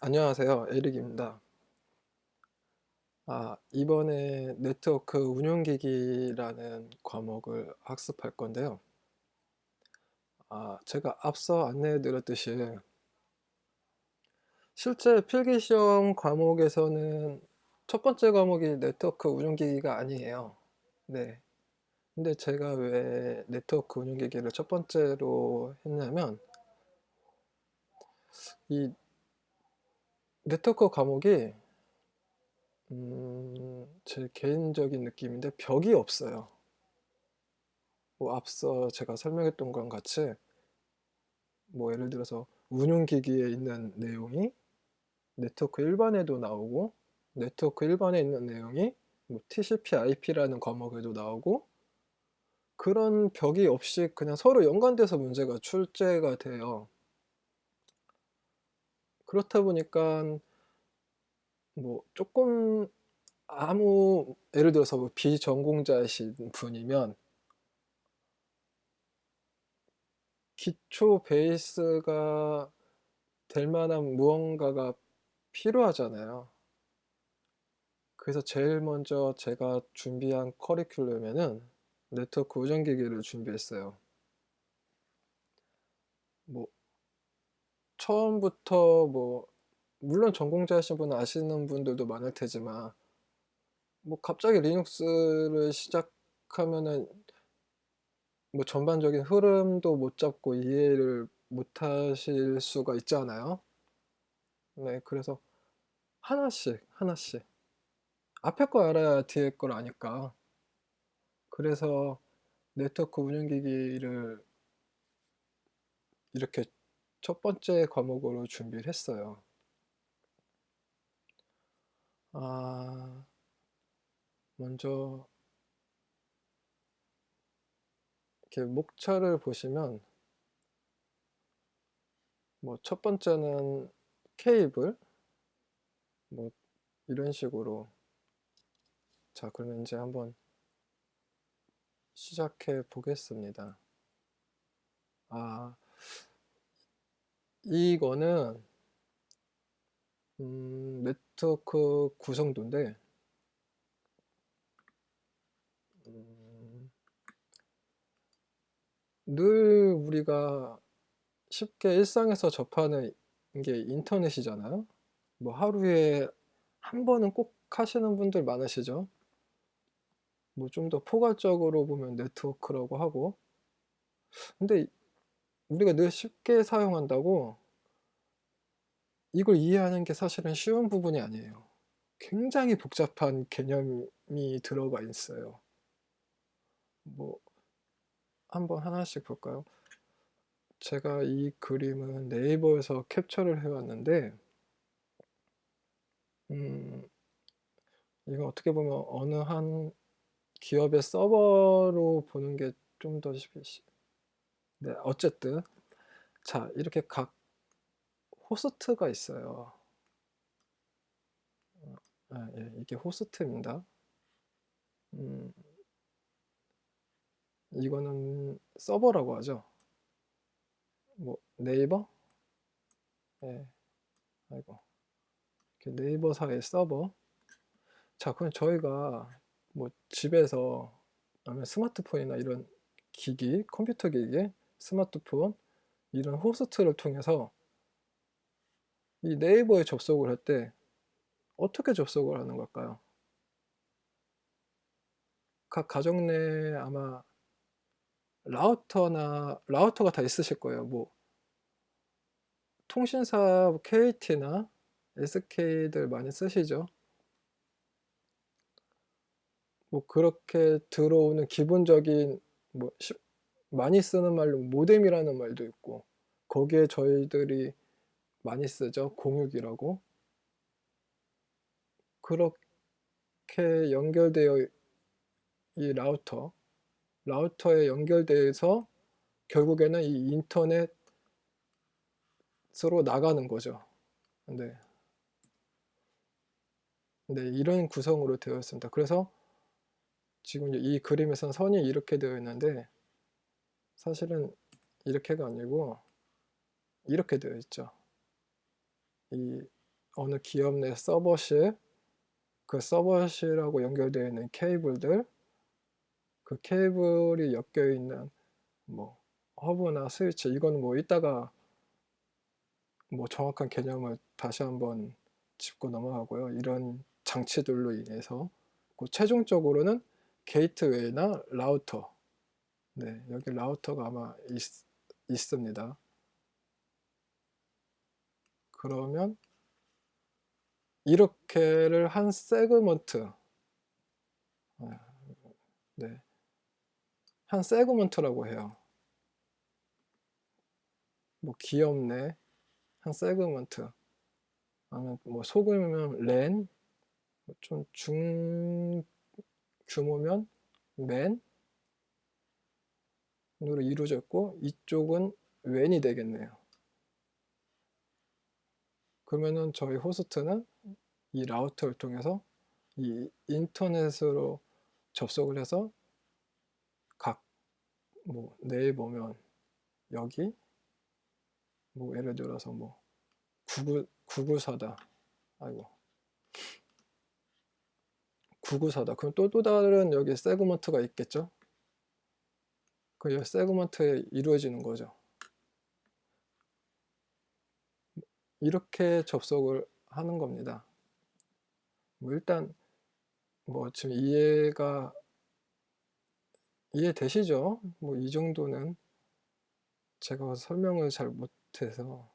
안녕하세요. 에릭입니다. 이번에 네트워크 운영기기라는 과목을 학습할 건데요. 제가 앞서 안내해 드렸듯이 실제 필기시험 과목에서는 첫 번째 과목이 네트워크 운영기기가 아니에요. 네. 근데 제가 왜 네트워크 운영기기를 첫 번째로 했냐면 이 네트워크 과목이 제 개인적인 느낌인데 벽이 없어요. 뭐 앞서 제가 설명했던 거랑 같이 뭐 예를 들어서 운용기기에 있는 내용이 네트워크 일반에도 나오고, 네트워크 일반에 있는 내용이 뭐 TCP/IP라는 과목에도 나오고, 그런 벽이 없이 그냥 서로 연관돼서 문제가 출제가 돼요. 그렇다 보니까 뭐 조금 아무 예를 들어서 뭐 비전공자이신 분이면 기초 베이스가 될 만한 무언가가 필요하잖아요. 그래서 제일 먼저 제가 준비한 커리큘럼에는 네트워크 우정기기를 준비했어요. 뭐 처음부터 뭐 물론 전공자이신 분은 아시는 분들도 많을 테지만 뭐 갑자기 리눅스를 시작하면은 뭐 전반적인 흐름도 못 잡고 이해를 못 하실 수가 있잖아요. 네, 그래서 하나씩 하나씩 앞에 거 알아야 뒤에 걸 아니까. 그래서 네트워크 운영기기를 이렇게 첫 번째 과목으로 준비를 했어요. 아, 먼저 이렇게 목차를 보시면 뭐 첫 번째는 케이블 뭐 이런 식으로. 자, 그러면 이제 한번 시작해 보겠습니다. 아, 이거는 네트워크 구성도인데 음, 늘 우리가 쉽게 일상에서 접하는 게 인터넷이잖아요. 뭐 하루에 한 번은 꼭 하시는 분들 많으시죠. 뭐 좀 더 포괄적으로 보면 네트워크라고 하고. 근데 우리가 늘 쉽게 사용한다고 이걸 이해하는 게 사실은 쉬운 부분이 아니에요. 굉장히 복잡한 개념이 들어가 있어요. 뭐 한번 하나씩 볼까요? 제가 이 그림은 네이버에서 캡처를 해왔는데 음, 이건 어떻게 보면 어느 한 기업의 서버로 보는 게 좀 더 쉽겠지. 네, 어쨌든 자, 이렇게 각 호스트가 있어요. 예, 이게 호스트입니다. 음, 이거는 서버라고 하죠. 뭐 네이버? 예, 아이고. 이렇게 네이버사의 서버. 자, 그럼 저희가 뭐 집에서 아니면 스마트폰이나 이런 기기, 컴퓨터 기기, 스마트폰 이런 호스트를 통해서 이 네이버에 접속을 할 때 어떻게 접속을 하는 걸까요? 각 가정 내에 아마 라우터가 다 있으실 거예요. 뭐 통신사 KT나 SK들 많이 쓰시죠. 뭐 그렇게 들어오는 기본적인 뭐 많이 쓰는 말로 모뎀이라는 말도 있고, 거기에 저희들이 많이 쓰죠. 공유기라고. 그렇게 연결되어 이 라우터에 연결돼서 결국에는 이 인터넷으로 나가는 거죠. 네. 네, 이런 구성으로 되어 있습니다. 그래서 지금 이 그림에선 선이 이렇게 되어 있는데 사실은 이렇게가 아니고 이렇게 되어 있죠. 이 어느 기업 내 서버실, 그 서버실하고 연결되어 있는 케이블들, 그 케이블이 엮여 있는 뭐 허브나 스위치, 이건 뭐 이따가 뭐 정확한 개념을 다시 한번 짚고 넘어가고요. 이런 장치들로 인해서 최종적으로는 게이트웨이나 라우터, 네, 여기 라우터가 아마 있습니다. 그러면 이렇게를 한 세그먼트, 네, 한 세그먼트라고 해요. 뭐 기업 내 한 세그먼트, 아니면 뭐 소규모면 랜, 좀 중규모면 맨으로 이루어져 있고, 이쪽은 웬이 되겠네요. 그러면은 저희 호스트는 이 라우터를 통해서 이 인터넷으로 접속을 해서 각 뭐 내일 보면 여기 뭐 예를 들어서 뭐 구구사다, 아이고 구구사다, 그럼 또 다른 여기 세그먼트가 있겠죠. 그 세그먼트에 이루어지는 거죠. 이렇게 접속을 하는 겁니다. 뭐 일단 뭐 지금 이해되시죠? 뭐 이 정도는 제가 설명을 잘 못해서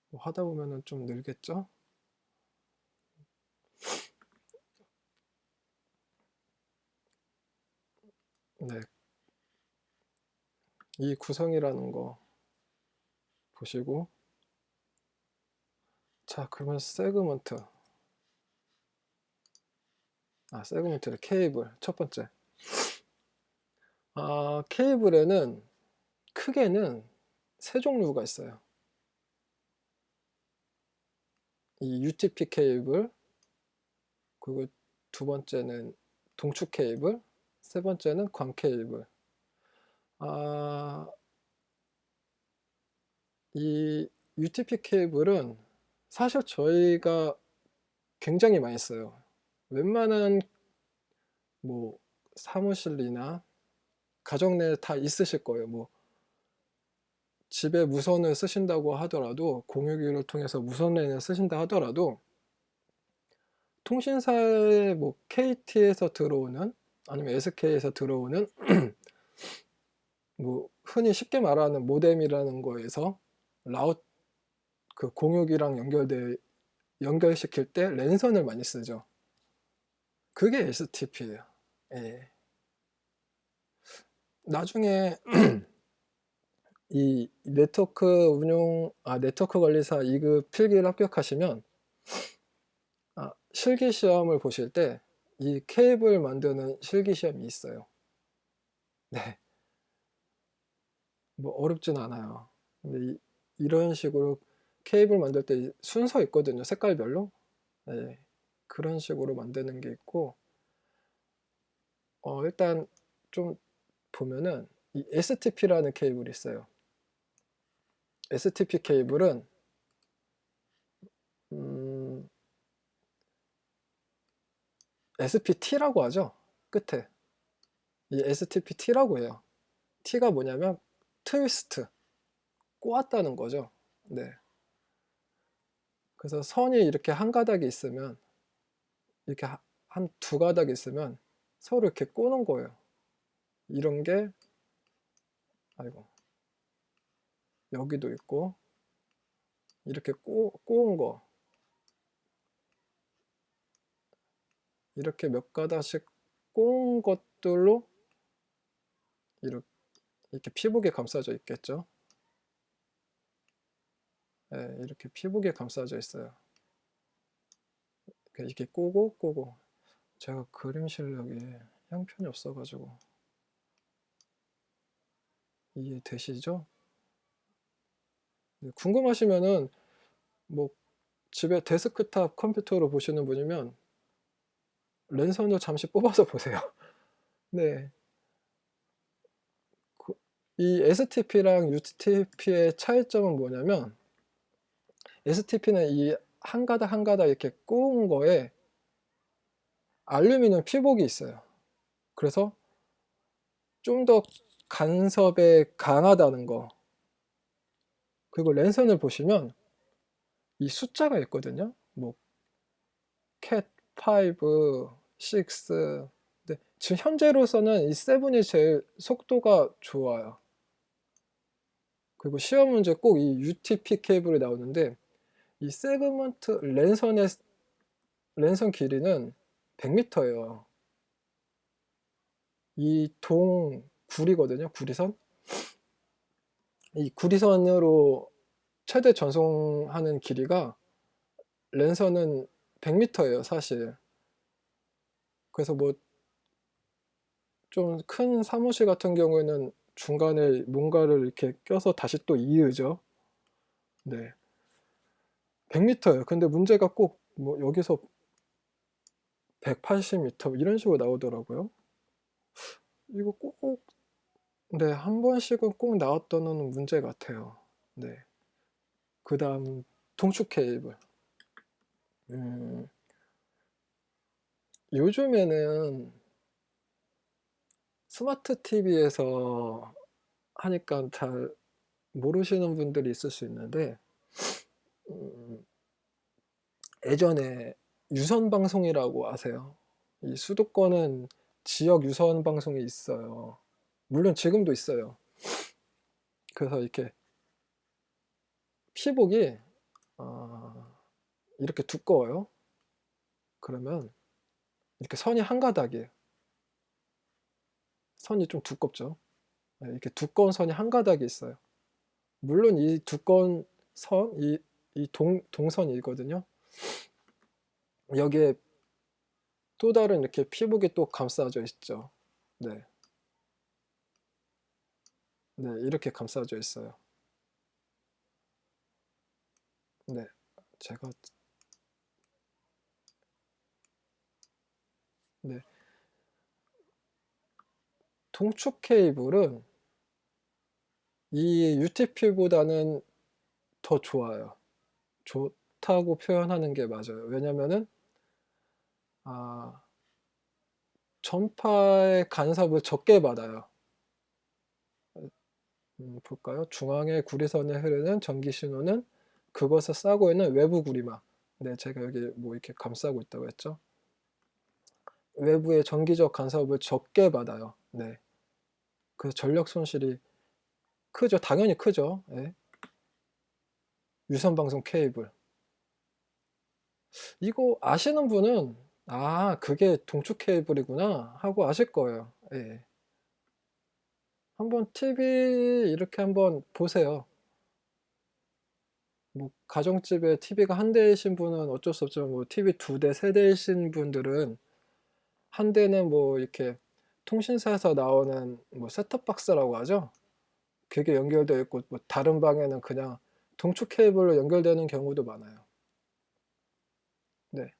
뭐 하다 보면은 좀 늘겠죠? 네, 이 구성이라는 거 보시고, 자 그러면 세그먼트 케이블 첫 번째, 케이블에는 크게는 세 종류가 있어요. 이 UTP 케이블, 그리고 두 번째는 동축 케이블, 세 번째는 광 케이블. 이 UTP 케이블은 사실 저희가 굉장히 많이 써요. 웬만한 뭐 사무실이나 가정 내에 다 있으실 거예요. 뭐 집에 무선을 쓰신다고 하더라도, 공유기를 통해서 무선랜을 쓰신다 하더라도, 통신사의 뭐 KT에서 들어오는, 아니면 SK에서 들어오는 뭐 흔히 쉽게 말하는 모뎀이라는 거에서 그 공유기랑 연결시킬 때 랜선을 많이 쓰죠. 그게 STP예요. 예. 나중에 이 네트워크 관리사 2급 필기를 합격하시면 실기 시험을 보실 때 이 케이블 만드는 실기 시험이 있어요. 네. 뭐 어렵진 않아요. 근데 이런 식으로 케이블 만들 때 순서 있거든요. 색깔별로. 네. 그런 식으로 만드는 게 있고, 일단 좀 보면은 이 STP라는 케이블이 있어요. STP 케이블은 SPT라고 하죠. 끝에 이 STPT라고 해요. T가 뭐냐면 트위스트, 꼬았다는 거죠. 네. 그래서 선이 이렇게 한 가닥이 있으면, 이렇게 한 두 가닥이 있으면 서로 이렇게 꼬는 거예요. 이런 게, 아이고, 여기도 있고, 이렇게 꼬은 거, 이렇게 몇 가닥씩 꼬은 것들로 이렇게 피복에 감싸져 있겠죠. 네, 이렇게 피복에 감싸져 있어요. 이렇게 꼬고, 제가 그림 실력이 형편이 없어가지고, 이해되시죠? 네, 궁금하시면은 뭐 집에 데스크탑 컴퓨터로 보시는 분이면 랜선을 잠시 뽑아서 보세요. 네. 이 STP랑 UTP의 차이점은 뭐냐면, STP는 이 한 가닥 한 가닥 이렇게 꼬은 거에 알루미늄 피복이 있어요. 그래서 좀 더 간섭에 강하다는 거. 그리고 랜선을 보시면 이 숫자가 있거든요. 뭐 cat 5, 6. 근데 지금 현재로서는 이 7이 제일 속도가 좋아요. 그리고 시험 문제 꼭 이 UTP 케이블이 나오는데 이 세그먼트 랜선 길이는 100m예요. 이 구리거든요. 구리선. 이 구리선으로 최대 전송하는 길이가 랜선은 100m예요, 사실. 그래서 뭐 좀 큰 사무실 같은 경우에는 중간에 뭔가를 이렇게 껴서 다시 또 이으죠. 네. 100m예요. 근데 문제가 꼭 뭐 여기서 180m 이런 식으로 나오더라고요. 이거 꼭 네, 한 번씩은 꼭 나왔던 문제 같아요. 네. 그다음 동축 케이블. 요즘에는 스마트 TV에서 하니까 잘 모르시는 분들이 있을 수 있는데 음 예전에 유선 방송이라고 아세요? 이 수도권은 지역 유선 방송이 있어요. 물론 지금도 있어요. 그래서 이렇게 피복이 이렇게 두꺼워요. 그러면 이렇게 선이 한 가닥이에요. 선이 좀 두껍죠. 네, 이렇게 두꺼운 선이 한 가닥이 있어요. 물론 이 두꺼운 선, 이 동선이거든요. 여기에 또 다른 이렇게 피복이 또 감싸져 있죠. 네. 네, 이렇게 감싸져 있어요. 네, 제가 네, 동축 케이블은 이 UTP보다는 더 좋아요. 좋다고 표현하는 게 맞아요. 왜냐면은 전파의 간섭을 적게 받아요. 볼까요? 중앙의 구리선에 흐르는 전기 신호는 그것을 싸고 있는 외부 구리막. 네, 제가 여기 뭐 이렇게 감싸고 있다고 했죠. 외부의 전기적 간섭을 적게 받아요. 네. 그래서 전력 손실이 크죠. 당연히 크죠. 네. 유선 방송 케이블. 이거 아시는 분은 그게 동축 케이블이구나 하고 아실 거예요. 예. 한번 TV 이렇게 한번 보세요. 뭐 가정집에 TV가 한 대이신 분은 어쩔 수 없지만 뭐 TV 2대, 3대이신 분들은 한 대는 뭐 이렇게 통신사에서 나오는 뭐 셋톱박스라고 하죠. 그게 연결되어 있고 뭐 다른 방에는 그냥 동축 케이블로 연결되는 경우도 많아요. 네.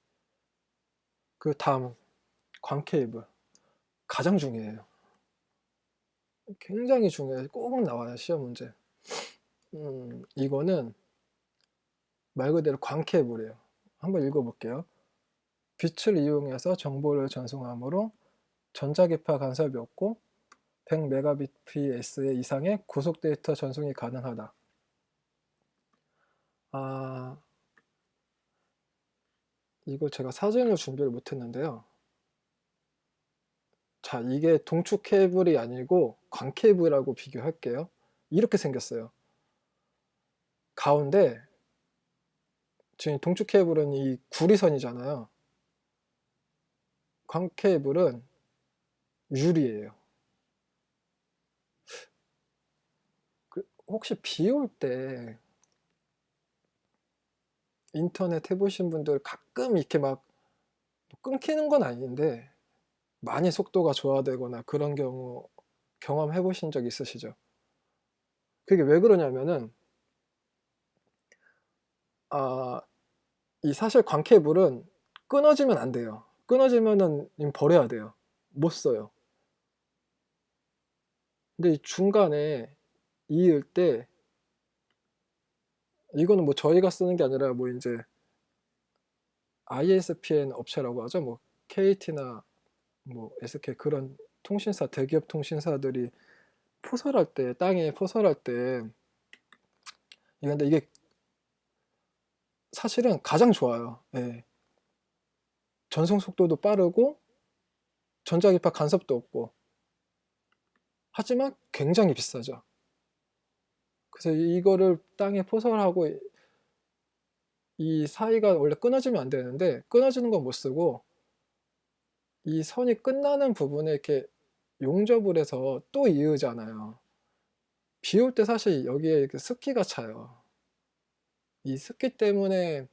그다음 광 케이블. 가장 중요해요. 굉장히 중요해요. 꼭 나와요, 시험 문제. 이거는 말 그대로 광 케이블이에요. 한번 읽어볼게요. 빛을 이용해서 정보를 전송하므로 전자기파 간섭이 없고 100mbps 이상의 고속 데이터 전송이 가능하다. 이거 제가 사진을 준비를 못했는데요. 자, 이게 동축 케이블이 아니고 광 케이블이라고 비교할게요. 이렇게 생겼어요. 가운데 지금 동축 케이블은 이 구리선이잖아요. 광 케이블은 유리예요. 혹시 비 올 때 인터넷 해보신 분들 가끔 이렇게 막 끊기는 건 아닌데 많이 속도가 저하되거나 그런 경우 경험해 보신 적 있으시죠? 그게 왜 그러냐면은 이 사실 광 케이블은 끊어지면 안 돼요. 끊어지면은 버려야 돼요. 못 써요. 근데 이 중간에 이을 때 이거는 뭐 저희가 쓰는 게 아니라 뭐 인제 ISPN 업체라고 하죠. 뭐 KT나 뭐 SK 그런 통신사 대기업 통신사들이 포설할 때 땅에 포설할 때 근데 이게 사실은 가장 좋아요. 예. 전송 속도도 빠르고 전자기파 간섭도 없고 하지만 굉장히 비싸죠. 그래서 이거를 땅에 포설하고 이 사이가 원래 끊어지면 안 되는데 끊어지는 건 못 쓰고 이 선이 끝나는 부분에 이렇게 용접을 해서 또 이으잖아요. 비 올 때 사실 여기에 이렇게 습기가 차요. 이 습기 때문에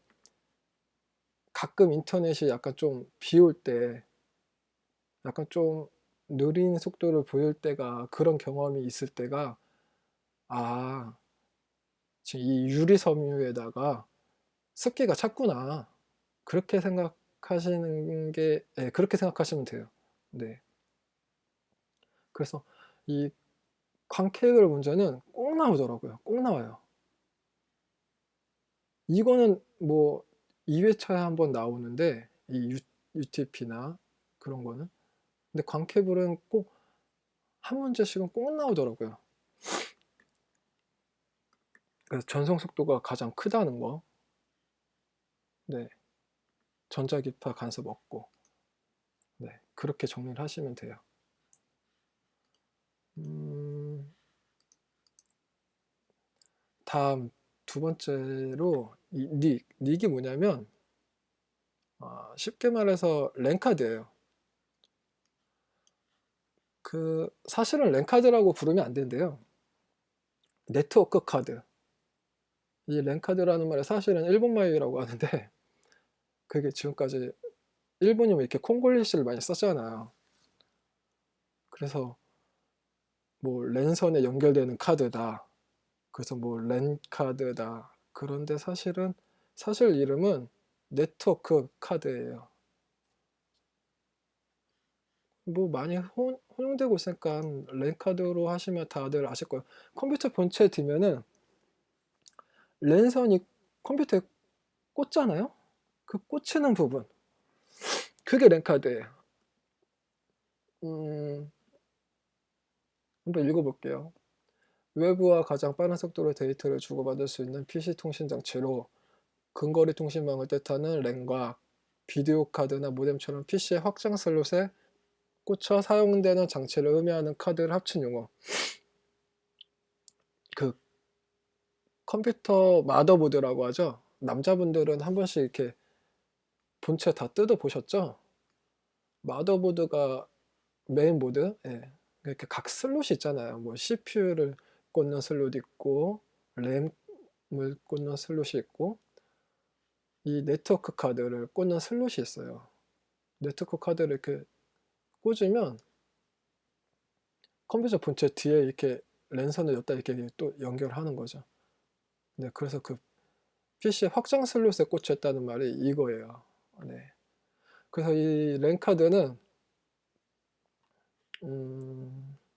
가끔 인터넷이 약간 좀 비 올 때 약간 좀 느린 속도를 보일 때가 그런 경험이 있을 때가 '아 지금 이 유리 섬유에다가 습기가 찼구나.' 그렇게 생각하시는 게 예 그렇게 생각하시면 돼요. 네. 그래서 이 광케이블 문제는 꼭 나오더라고요. 꼭 나와요. 이거는 뭐 2 회차에 1번 나오는데 이 UTP나 그런 거는. 근데 광케이블은 꼭 한 문제씩은 꼭 나오더라고요. 그래서 전송 속도가 가장 크다는 거. 네. 전자기파 간섭 없고. 네. 그렇게 정리를 하시면 돼요. 음 다음 두 번째로 이 닉이 뭐냐면 쉽게 말해서 랜카드예요. 사실은 랜카드라고 부르면 안 되는데요. 네트워크 카드. 이 랜카드라는 말이 사실은 일본말이라고 하는데 그게 지금까지 일본이 뭐 이렇게 콩글리시를 많이 썼잖아요. 그래서 뭐 랜선에 연결되는 카드다. 그래서 뭐 랜카드다. 그런데 사실 이름은 네트워크 카드예요. 뭐 많이 혼용되고 있으니까 랜카드로 하시면 다들 아실 거예요. 컴퓨터 본체에 두면은 랜선이 컴퓨터에 꽂잖아요. 그 꽂히는 부분 그게 랜카드예요. 음 한번 읽어 볼게요. 외부와 가장 빠른 속도로 데이터를 주고받을 수 있는 PC 통신 장치로 근거리 통신망을 뜻하는 랜과 비디오 카드나 모뎀처럼 PC의 확장 슬롯에 꽂혀 사용되는 장치를 의미하는 카드를 합친 용어. 그 컴퓨터 마더보드라고 하죠. 남자분들은 한 번씩 이렇게 본체 다 뜯어 보셨죠? 마더보드가 메인보드 예. 이렇게 각 슬롯이 있잖아요. 뭐 CPU를 꽂는 슬롯 있고 램을 꽂는 슬롯이 있고 이 네트워크 카드를 꽂는 슬롯이 있어요. 네트워크 카드를 이렇게 꽂으면 컴퓨터 본체 뒤에 이렇게 랜선을 여기다 이렇게 또 연결하는 거죠. 네, 그래서 그 PC 확장 슬롯에 꽂혀 있다는 말이 이거예요. 네. 그래서 이 랜 카드는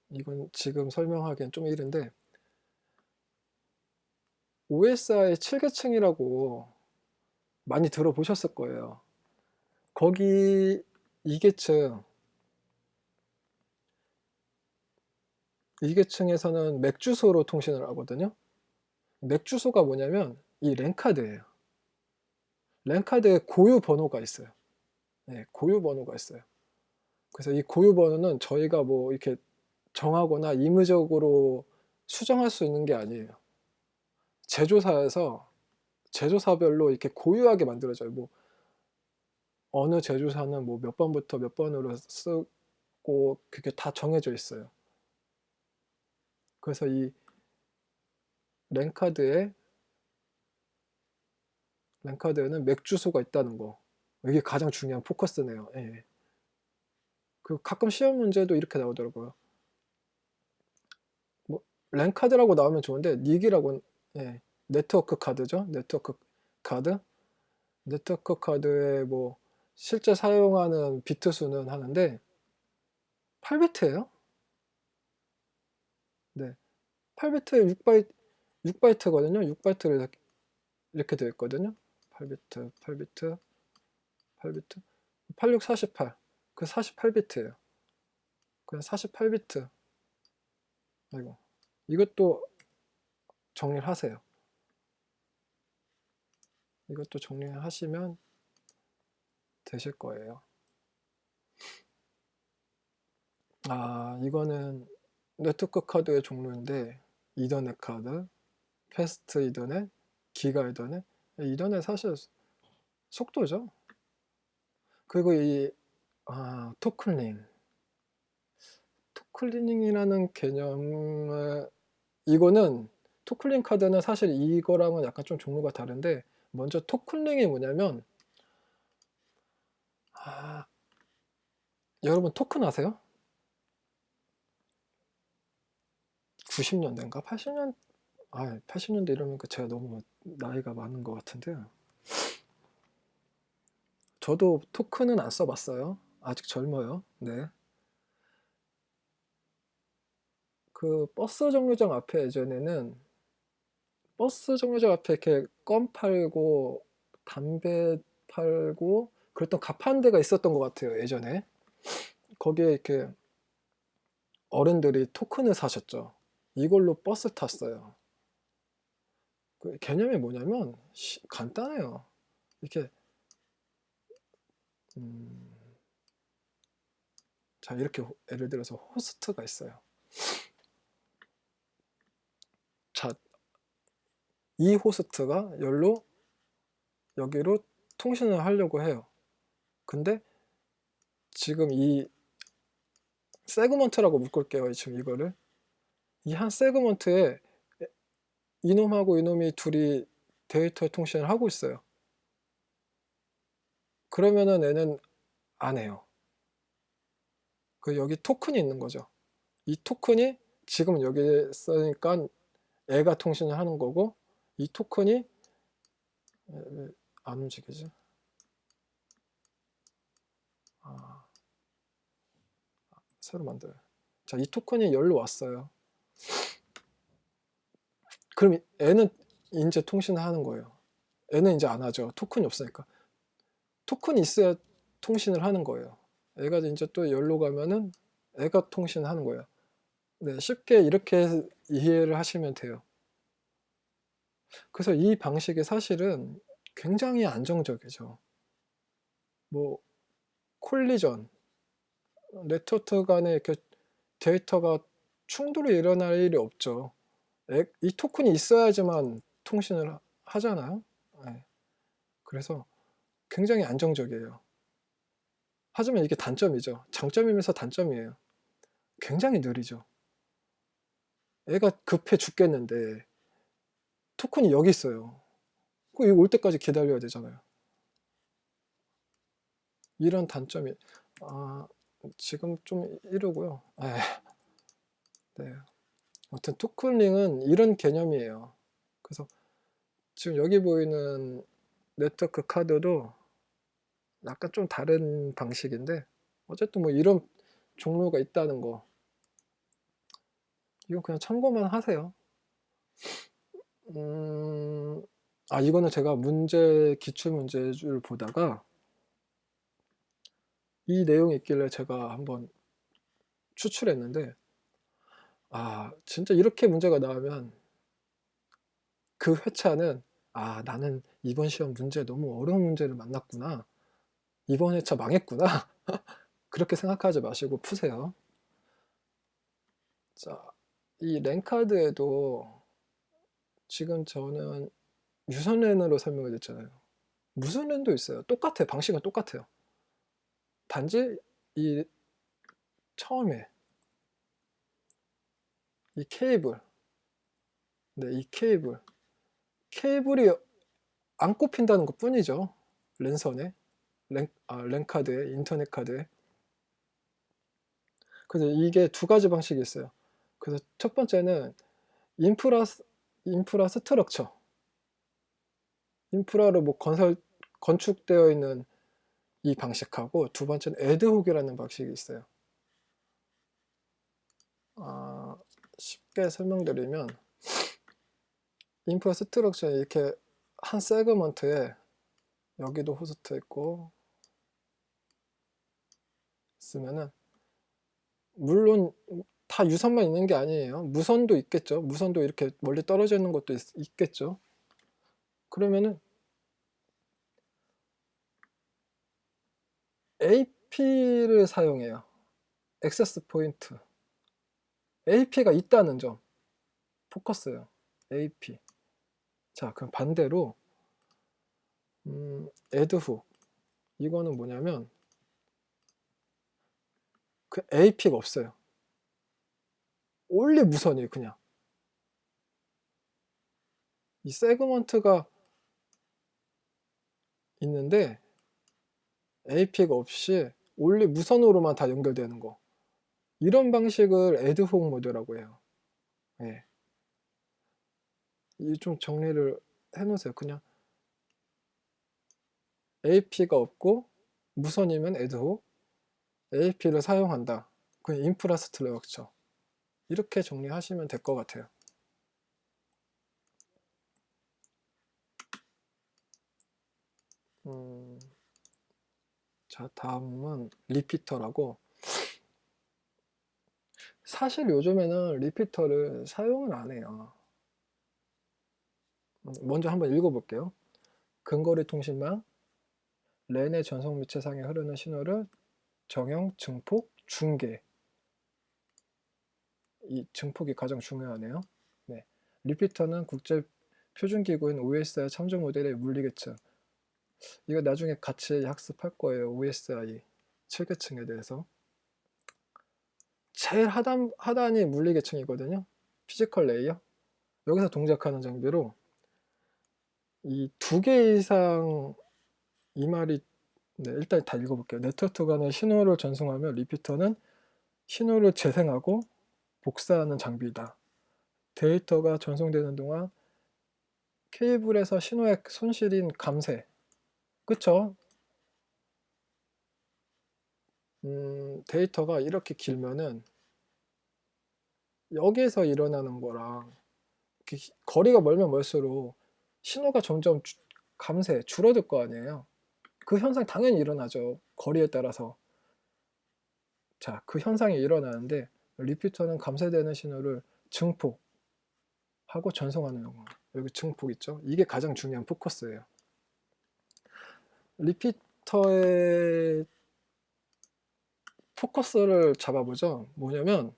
이건 지금 설명하기엔 좀 이른데 OSI 7계층이라고 많이 들어보셨을 거예요. 거기 2계층 2계층에서는 맥 주소로 통신을 하거든요. 맥 주소가 뭐냐면 이 랜 카드예요. 랜 카드에 고유 번호가 있어요. 네, 고유 번호가 있어요. 그래서 이 고유 번호는 저희가 뭐 이렇게 정하거나 임의적으로 수정할 수 있는 게 아니에요. 제조사에서 제조사별로 이렇게 고유하게 만들어져요. 뭐 어느 제조사는 뭐 몇 번부터 몇 번으로 쓰고 그게 다 정해져 있어요. 그래서 이 랜카드에 랜카드에는 맥 주소가 있다는 거. 이게 가장 중요한 포커스네요. 예. 가끔 시험 문제도 이렇게 나오더라고요. 뭐 랜카드라고 나오면 좋은데 닉이라고는 예. 네트워크 카드죠. 네트워크 카드. 네트워크 카드에 뭐 실제 사용하는 비트 수는 하는데 8비트예요. 네. 8비트에 6바이트거든요. 6바이트를 이렇게 되어 있거든요. 8비트, 8비트, 8비트, 86, 48. 그 48비트예요. 그냥 48비트. 아이고. 이것도 정리를 하세요. 이것도 정리하시면 되실 거예요. 이거는 네트워크 카드의 종류인데, 이더넷 카드, 패스트 이더넷, 기가 이더넷. 이더넷 사실 속도죠. 그리고 토클링. 토클링이라는 개념을, 이거는 토클링 카드는 사실 이거랑은 약간 좀 종류가 다른데, 먼저 토클링이 뭐냐면, 여러분 토큰 아세요? 90년대인가? 80년, 80년대 이러면 제가 너무 나이가 많은 것 같은데, 저도 토큰은 안 써봤어요. 아직 젊어요. 네. 그 버스 정류장 앞에 예전에는, 버스 정류장 앞에 이렇게 껌 팔고 담배 팔고 그랬던 가판대가 있었던 것 같아요. 예전에 거기에 이렇게 어른들이 토큰을 사셨죠. 이걸로 버스 탔어요. 그 개념이 뭐냐면 간단해요. 이렇게 자, 이렇게 예를 들어서 호스트가 있어요. 자, 이 호스트가 여기로 통신을 하려고 해요. 근데 지금 이 세그먼트라고 묶을게요. 지금 이거를 이 한 세그먼트에 이놈하고 이놈이 둘이 데이터 통신을 하고 있어요. 그러면은 얘는 안 해요. 여기 토큰이 있는 거죠. 이 토큰이 지금 여기 쓰니까 애가 통신을 하는 거고, 이 토큰이 왜 안 움직이지? 새로 만들어요. 자, 이 토큰이 열로 왔어요. 그럼 애는 이제 통신을 하는 거예요. 애는 이제 안 하죠. 토큰이 없으니까. 토큰이 있어야 통신을 하는 거예요. 애가 이제 또 열로 가면은 애가 통신을 하는 거예요. 네, 쉽게 이렇게 이해를 하시면 돼요. 그래서 이 방식이 사실은 굉장히 안정적이죠. 뭐 콜리전, 네트워크 간에 이렇게 데이터가 충돌이 일어날 일이 없죠. 이 토큰이 있어야지만 통신을 하잖아요. 네. 그래서 굉장히 안정적이에요. 하지만 이게 단점이죠. 장점이면서 단점이에요. 굉장히 느리죠. 애가 급해 죽겠는데 토큰이 여기 있어요. 이거 올 때까지 기다려야 되잖아요. 이런 단점이 지금 좀 이러고요. 네. 아무튼 토큰링은 이런 개념이에요. 그래서 지금 여기 보이는 네트워크 카드도 약간 좀 다른 방식인데, 어쨌든 뭐 이런 종류가 있다는 거, 이거 그냥 참고만 하세요. 이거는 제가 기출문제를 보다가 이 내용이 있길래 제가 한번 추출했는데, 진짜 이렇게 문제가 나오면 그 회차는 나는 이번 시험 문제 너무 어려운 문제를 만났구나, 이번 회차 망했구나 그렇게 생각하지 마시고 푸세요. 자, 이 랭카드에도 지금 저는 유선랜으로 설명을 했잖아요. 무선 랜도 있어요. 똑같아요. 방식은 똑같아요. 단지 이 처음에 이 케이블, 이 케이블이 안 꼽힌다는 것 뿐이죠. 랜선에, 랜카드에, 인터넷 카드에. 그래서 이게 두 가지 방식이 있어요. 그래서 첫 번째는 인프라 스트럭처, 인프라로 뭐 건축되어 있는 이 방식하고, 두 번째는 애드혹이라는 방식이 있어요. 쉽게 설명드리면 인프라 스트럭처는 이렇게 한 세그먼트에 여기도 호스트 있고 있으면은, 물론 다 유선만 있는 게 아니에요. 무선도 있겠죠. 무선도 이렇게 멀리 떨어져 있는 것도 있겠죠. 그러면은 AP를 사용해요. 액세스 포인트. AP가 있다는 점. 포커스예요. AP. 자, 그럼 반대로 애드훅. 이거는 뭐냐면 그 AP가 없어요. 올리 무선이에요. 그냥 이 세그먼트가 있는데 AP가 없이 올리 무선으로만 다 연결되는 거. 이런 방식을 애드훅 모드라고 해요. 예. 이 좀 정리를 해놓으세요. 그냥 AP가 없고 무선이면 애드훅, AP를 사용한다. 그냥 인프라스트럭처. 이렇게 정리하시면 될 것 같아요. 자, 다음은 리피터라고. 사실 요즘에는 리피터를 사용을 안 해요. 먼저 한번 읽어볼게요. 근거리 통신망, 랜의 전송 매체상에 흐르는 신호를 정형, 증폭, 중계. 이 증폭이 가장 중요하네요. 네. 리피터는 국제 표준기구인 OSI 참조 모델의 물리계층. 이거 나중에 같이 학습할 거예요. OSI 7계층에 대해서. 제일 하단이 물리계층이거든요. 피지컬 레이어. 여기서 동작하는 장비로 이 2개 이상, 이 말이, 네, 일단 다 읽어볼게요. 네트워크 간의 신호를 전송하며 리피터는 신호를 재생하고 복사하는 장비이다. 데이터가 전송되는 동안 케이블에서 신호의 손실인 감쇄, 그쵸? 데이터가 이렇게 길면은 여기에서 일어나는 거랑 거리가 멀면 멀수록 신호가 점점 감쇄, 줄어들 거 아니에요. 그 현상 당연히 일어나죠. 거리에 따라서. 자, 그 현상이 일어나는데 리피터는 감쇄되는 신호를 증폭하고 전송하는 거. 여기 증폭 있죠? 이게 가장 중요한 포커스예요. 리피터의 포커스를 잡아보죠. 뭐냐면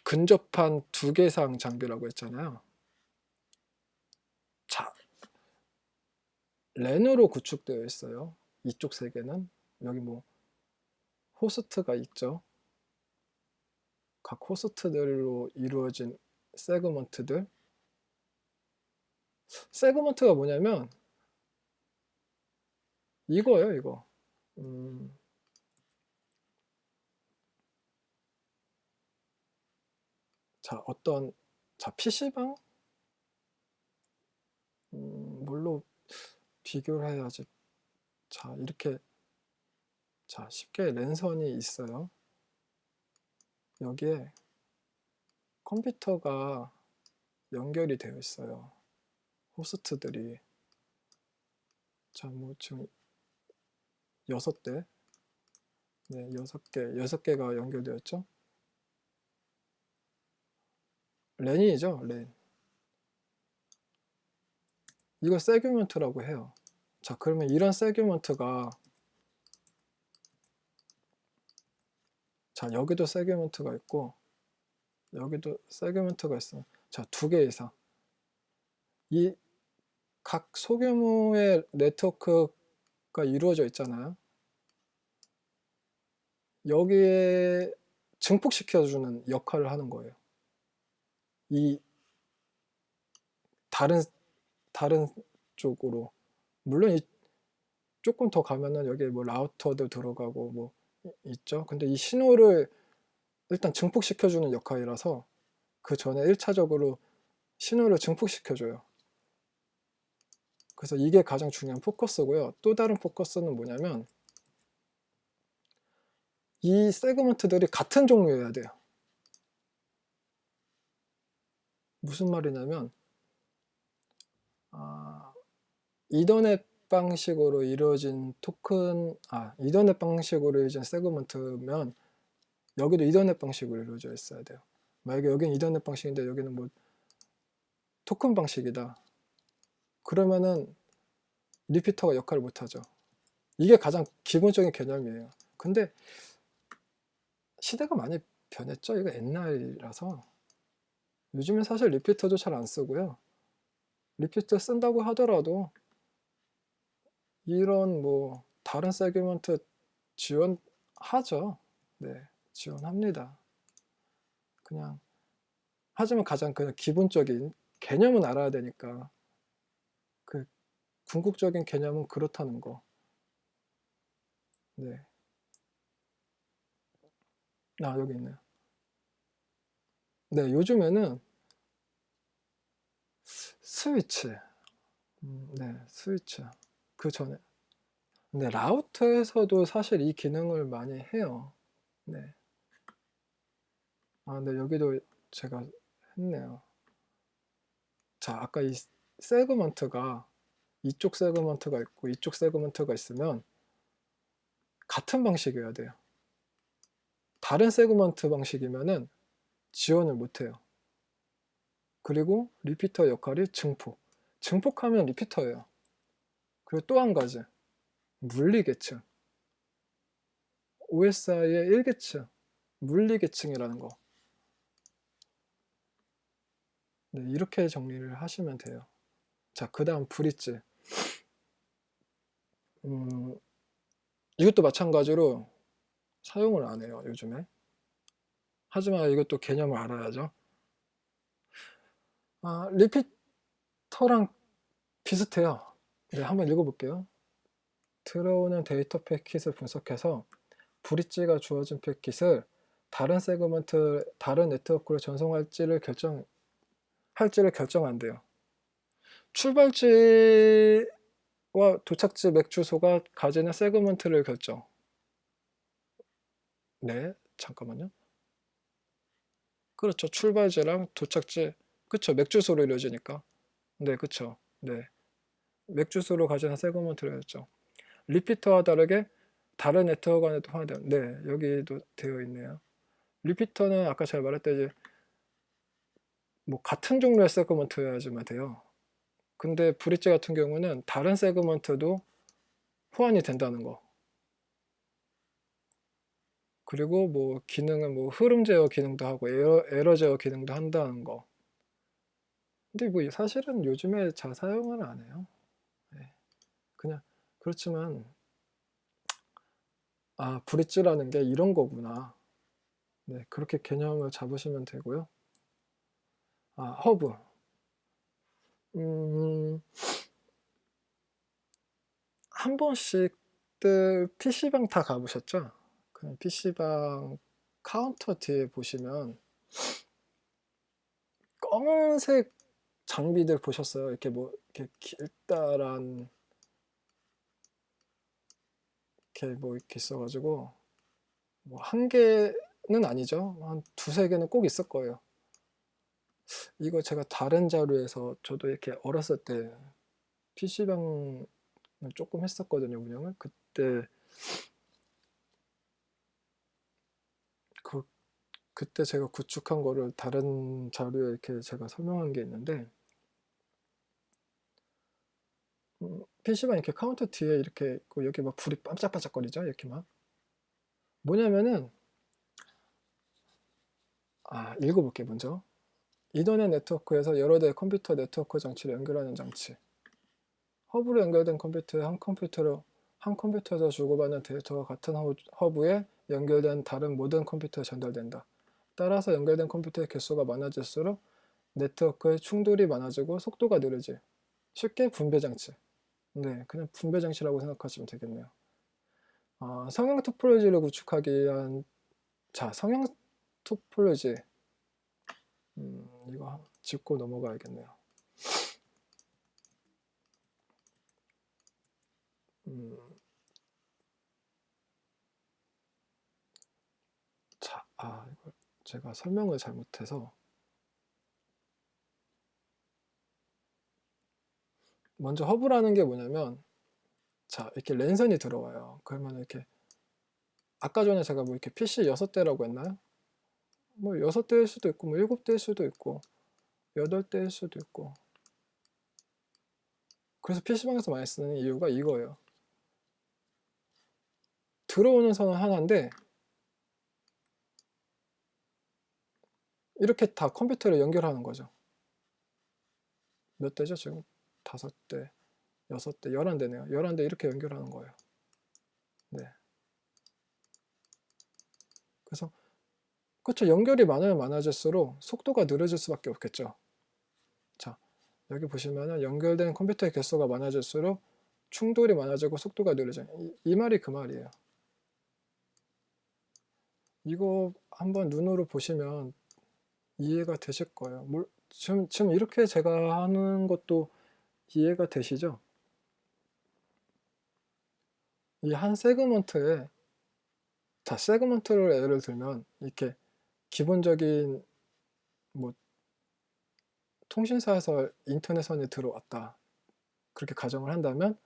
근접한 2개상 장비라고 했잖아요. 자, 랜으로 구축되어 있어요. 이쪽 3개는. 여기 뭐 호스트가 있죠. 각 호스트들로 이루어진 세그먼트들. 세그먼트가 뭐냐면 이거예요, 이거. 자, PC방? 뭘로 비교를 해야지. 자, 이렇게, 자, 쉽게 랜선이 있어요. 여기에 컴퓨터가 연결이 되어 있어요. 호스트들이. 자, 뭐 지금 6대. 네, 6개가 연결되었죠. 랜이죠, 랜. 이걸 세그먼트라고 해요. 자, 그러면 이런 세그먼트가, 자, 여기도 세그먼트가 있고 여기도 세그먼트가 있어. 자, 2개 이상. 이 각 소규모의 네트워크가 이루어져 있잖아요. 여기에 증폭시켜주는 역할을 하는 거예요. 이 다른 쪽으로. 물론 조금 더 가면은 여기에 뭐 라우터도 들어가고 뭐 있죠. 근데 이 신호를 일단 증폭시켜주는 역할이라서 그 전에 1차적으로 신호를 증폭시켜줘요. 그래서 이게 가장 중요한 포커스고요. 또 다른 포커스는 뭐냐면 이 세그먼트들이 같은 종류여야 돼요. 무슨 말이냐면 이더넷 방식으로 이루어진 토큰, 이더넷 방식으로 이루어진 세그먼트면 여기도 이더넷 방식으로 이루어져 있어야 돼요. 만약에 여기는 이더넷 방식인데 여기는 뭐 토큰 방식이다. 그러면은 리피터가 역할을 못하죠. 이게 가장 기본적인 개념이에요. 근데 시대가 많이 변했죠. 이거 옛날이라서. 요즘엔 사실 리피터도 잘 안 쓰고요. 리피터 쓴다고 하더라도 이런 뭐 다른 세그먼트 지원하죠. 네, 지원합니다. 그냥 하지만 가장 그냥 기본적인 개념은 알아야 되니까 그 궁극적인 개념은 그렇다는 거. 네. 여기 있네요. 네, 요즘에는 스위치. 네, 스위치. 그 전에. 네, 라우터에서도 사실 이 기능을 많이 해요. 네. 네, 여기도 제가 했네요. 자, 아까 이 세그먼트가 이쪽 세그먼트가 있고 이쪽 세그먼트가 있으면 같은 방식이어야 돼요. 다른 세그먼트 방식이면은 지원을 못해요. 그리고 리피터 역할이 증폭. 증폭하면 리피터예요. 그리고 또 한 가지, 물리계층. OSI의 1계층, 물리계층이라는 거. 네, 이렇게 정리를 하시면 돼요. 자, 그 다음 브릿지. 이것도 마찬가지로 사용을 안 해요, 요즘에. 하지만 이것도 개념을 알아야죠. 리피터랑 비슷해요. 네, 한번 읽어볼게요. 들어오는 데이터 패킷을 분석해서 브릿지가 주어진 패킷을 다른 세그먼트, 다른 네트워크로 전송할지를 결정한대요. 출발지와 도착지 맥 주소가 가지는 세그먼트를 결정. 네, 잠깐만요. 그렇죠. 출발지랑 도착지, 그쵸. 맥 주소로 이루어지니까. 네, 그쵸. 네. 맥 주소로 가지는 세그먼트를 결정. 리피터와 다르게 다른 네트워크 안에도 하나되어. 네, 여기도 되어 있네요. 리피터는 아까 제가 말했듯이 뭐 같은 종류의 세그먼트여야지만 돼요. 근데 브릿지 같은 경우는 다른 세그먼트도 호환이 된다는 거. 그리고 뭐 기능은 뭐 흐름 제어 기능도 하고 에러 제어 기능도 한다는 거. 근데 뭐 사실은 요즘에 잘 사용을 안 해요. 네. 그냥 그렇지만 브릿지라는 게 이런 거구나. 네, 그렇게 개념을 잡으시면 되고요. 허브. 한 번씩들 PC방 다 가보셨죠? 그냥 PC방 카운터 뒤에 보시면 검은색 장비들 보셨어요? 이렇게 뭐 이렇게 길다란 이렇게 뭐 이렇게 있어가지고 뭐 한 개는 아니죠. 한 두세 개는 꼭 있을 거예요. 이거 제가 다른 자료에서 저도 이렇게 어렸을 때 PC방을 조금 했었거든요, 운영을. 그때 제가 구축한 거를 다른 자료에 이렇게 제가 설명한 게 있는데, PC방 이렇게 카운터 뒤에 이렇게 있고 여기 막 불이 반짝반짝거리죠, 이렇게 막. 뭐냐면은 읽어볼게요. 먼저 이더넷 네트워크에서 여러 대의 컴퓨터 네트워크 장치를 연결하는 장치. 허브로 연결된 컴퓨터에 한 컴퓨터에서 주고받는 데이터가 같은 허브에 연결된 다른 모든 컴퓨터에 전달된다. 따라서 연결된 컴퓨터의 개수가 많아질수록 네트워크의 충돌이 많아지고 속도가 느려지. 쉽게 분배장치. 네, 그냥 분배장치라고 생각하시면 되겠네요. 성형 토폴로지를 구축하기 위한 성형 토폴로지. 이거 짚고 넘어가야겠네요. 이걸 제가 설명을 잘못해서 먼저 허브라는 게 뭐냐면, 자, 이렇게 랜선이 들어와요. 그러면 이렇게, 아까 전에 제가 뭐 이렇게 PC 6대라고 했나요? 뭐 6대일 수도 있고, 뭐 7대일 수도 있고, 8대일 수도 있고. 그래서 PC방에서 많이 쓰는 이유가 이거예요. 들어오는 선은 하나인데, 이렇게 다 컴퓨터를 연결하는 거죠. 몇 대죠? 지금 5대, 6대, 11대네요. 11대 이렇게 연결하는 거예요. 네. 그래서, 그렇죠. 연결이 많으면 많아질수록 속도가 느려질 수밖에 없겠죠. 자, 여기 보시면은 연결된 컴퓨터의 개수가 많아질수록 충돌이 많아지고 속도가 느려져요. 이 말이 그 말이에요. 이거 한번 눈으로 보시면 이해가 되실 거예요. 지금 이렇게 제가 하는 것도 이해가 되시죠? 이 한 세그먼트에, 자, 세그먼트를 예를 들면 이렇게 기본적인 뭐 통신사에서 인터넷선이 들어왔다, 그렇게 가정을 한다면,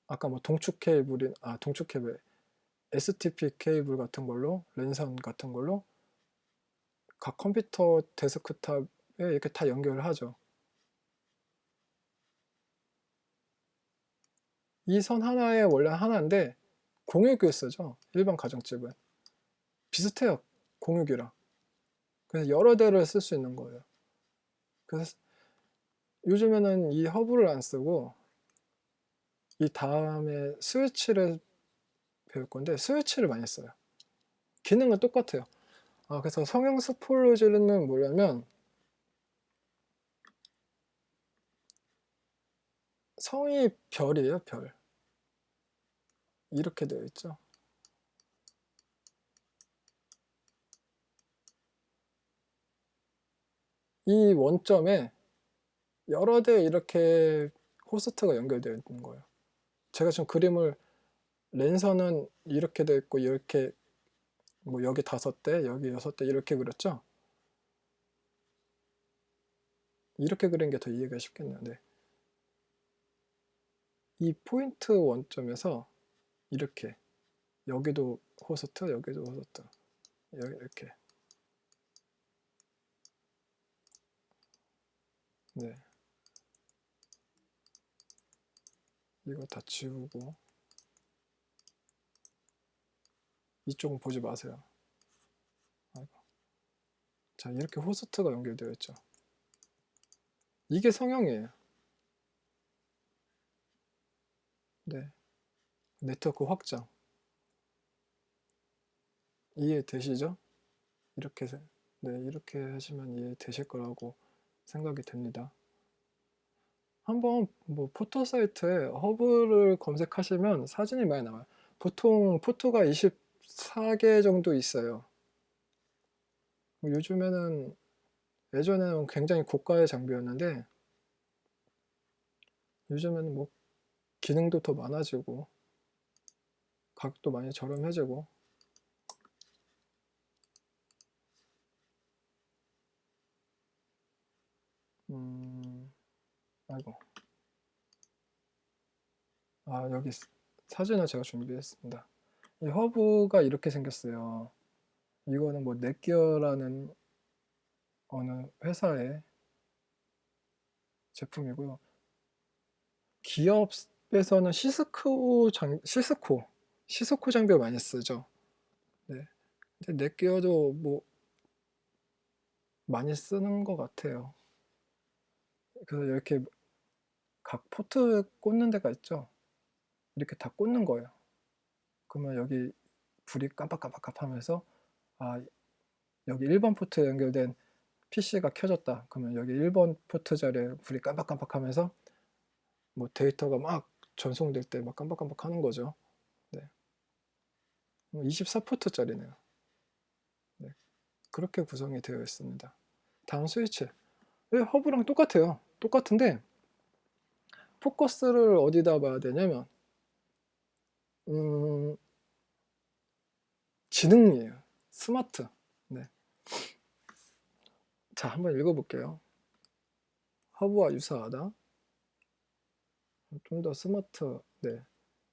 아까 뭐 동축 케이블, STP 케이블 같은 걸로, 랜선 같은 걸로 각 컴퓨터 데스크탑에 이렇게 다 연결을 하죠. 이 선 하나에 원래 하나인데 공유기를 쓰죠. 일반 가정집은 비슷해요, 공유기랑. 그래서 여러 대를 쓸 수 있는 거예요. 그래서 요즘에는 이 허브를 안 쓰고 이 다음에 스위치를 배울 건데, 스위치를 많이 써요. 기능은 똑같아요. 그래서 성형 스폴로지는 뭐냐면, 성이 별이에요, 별. 이렇게 되어 있죠. 이 원점에 여러 대 이렇게 호스트가 연결되어 있는 거예요. 제가 지금 그림을, 랜선은 이렇게 되어 있고, 이렇게 뭐 여기 5대, 여기 6대 이렇게 그렸죠. 이렇게 그린 게 더 이해가 쉽겠네요. 네. 이 포인트 원점에서 이렇게, 여기도 호스트, 여기도 호스트, 이렇게. 네. 이거 다 지우고, 이쪽은 보지 마세요. 아이고. 자, 이렇게 호스트가 연결되어 있죠. 이게 성형이에요. 네. 네트워크 확장. 이해되시죠? 이렇게, 네, 이렇게 하시면 이해되실 거라고 생각이 됩니다. 한번 뭐 포토 사이트에 허브를 검색하시면 사진이 많이 나와요. 보통 포토가 24개 정도 있어요. 뭐 요즘에는, 예전에는 굉장히 고가의 장비였는데 요즘에는 뭐 기능도 더 많아지고 가격도 많이 저렴해지고. 아이고. 여기 사진을 제가 준비했습니다. 이 허브가 이렇게 생겼어요. 이거는 뭐 넷기어라는 어느 회사의 제품이고요. 기업에서는 시스코 장비를 많이 쓰죠. 네. 근데 넷기어도 뭐 많이 쓰는 것 같아요. 그래서 이렇게 각 포트 꽂는 데가 있죠. 이렇게 다 꽂는 거예요. 그러면 여기 불이 깜빡깜빡 하면서, 여기 1번 포트에 연결된 PC가 켜졌다. 그러면 여기 1번 포트 자리에 불이 깜빡깜빡 하면서 뭐 데이터가 막 전송될 때 막 깜빡깜빡 하는 거죠. 네. 24포트짜리네요. 네. 그렇게 구성이 되어 있습니다. 다음 스위치. 허브랑 똑같아요. 똑같은데 포커스를 어디다 봐야 되냐면, 지능이에요. 스마트. 네. 자, 한번 읽어볼게요. 허브와 유사하다. 좀 더 스마트. 네.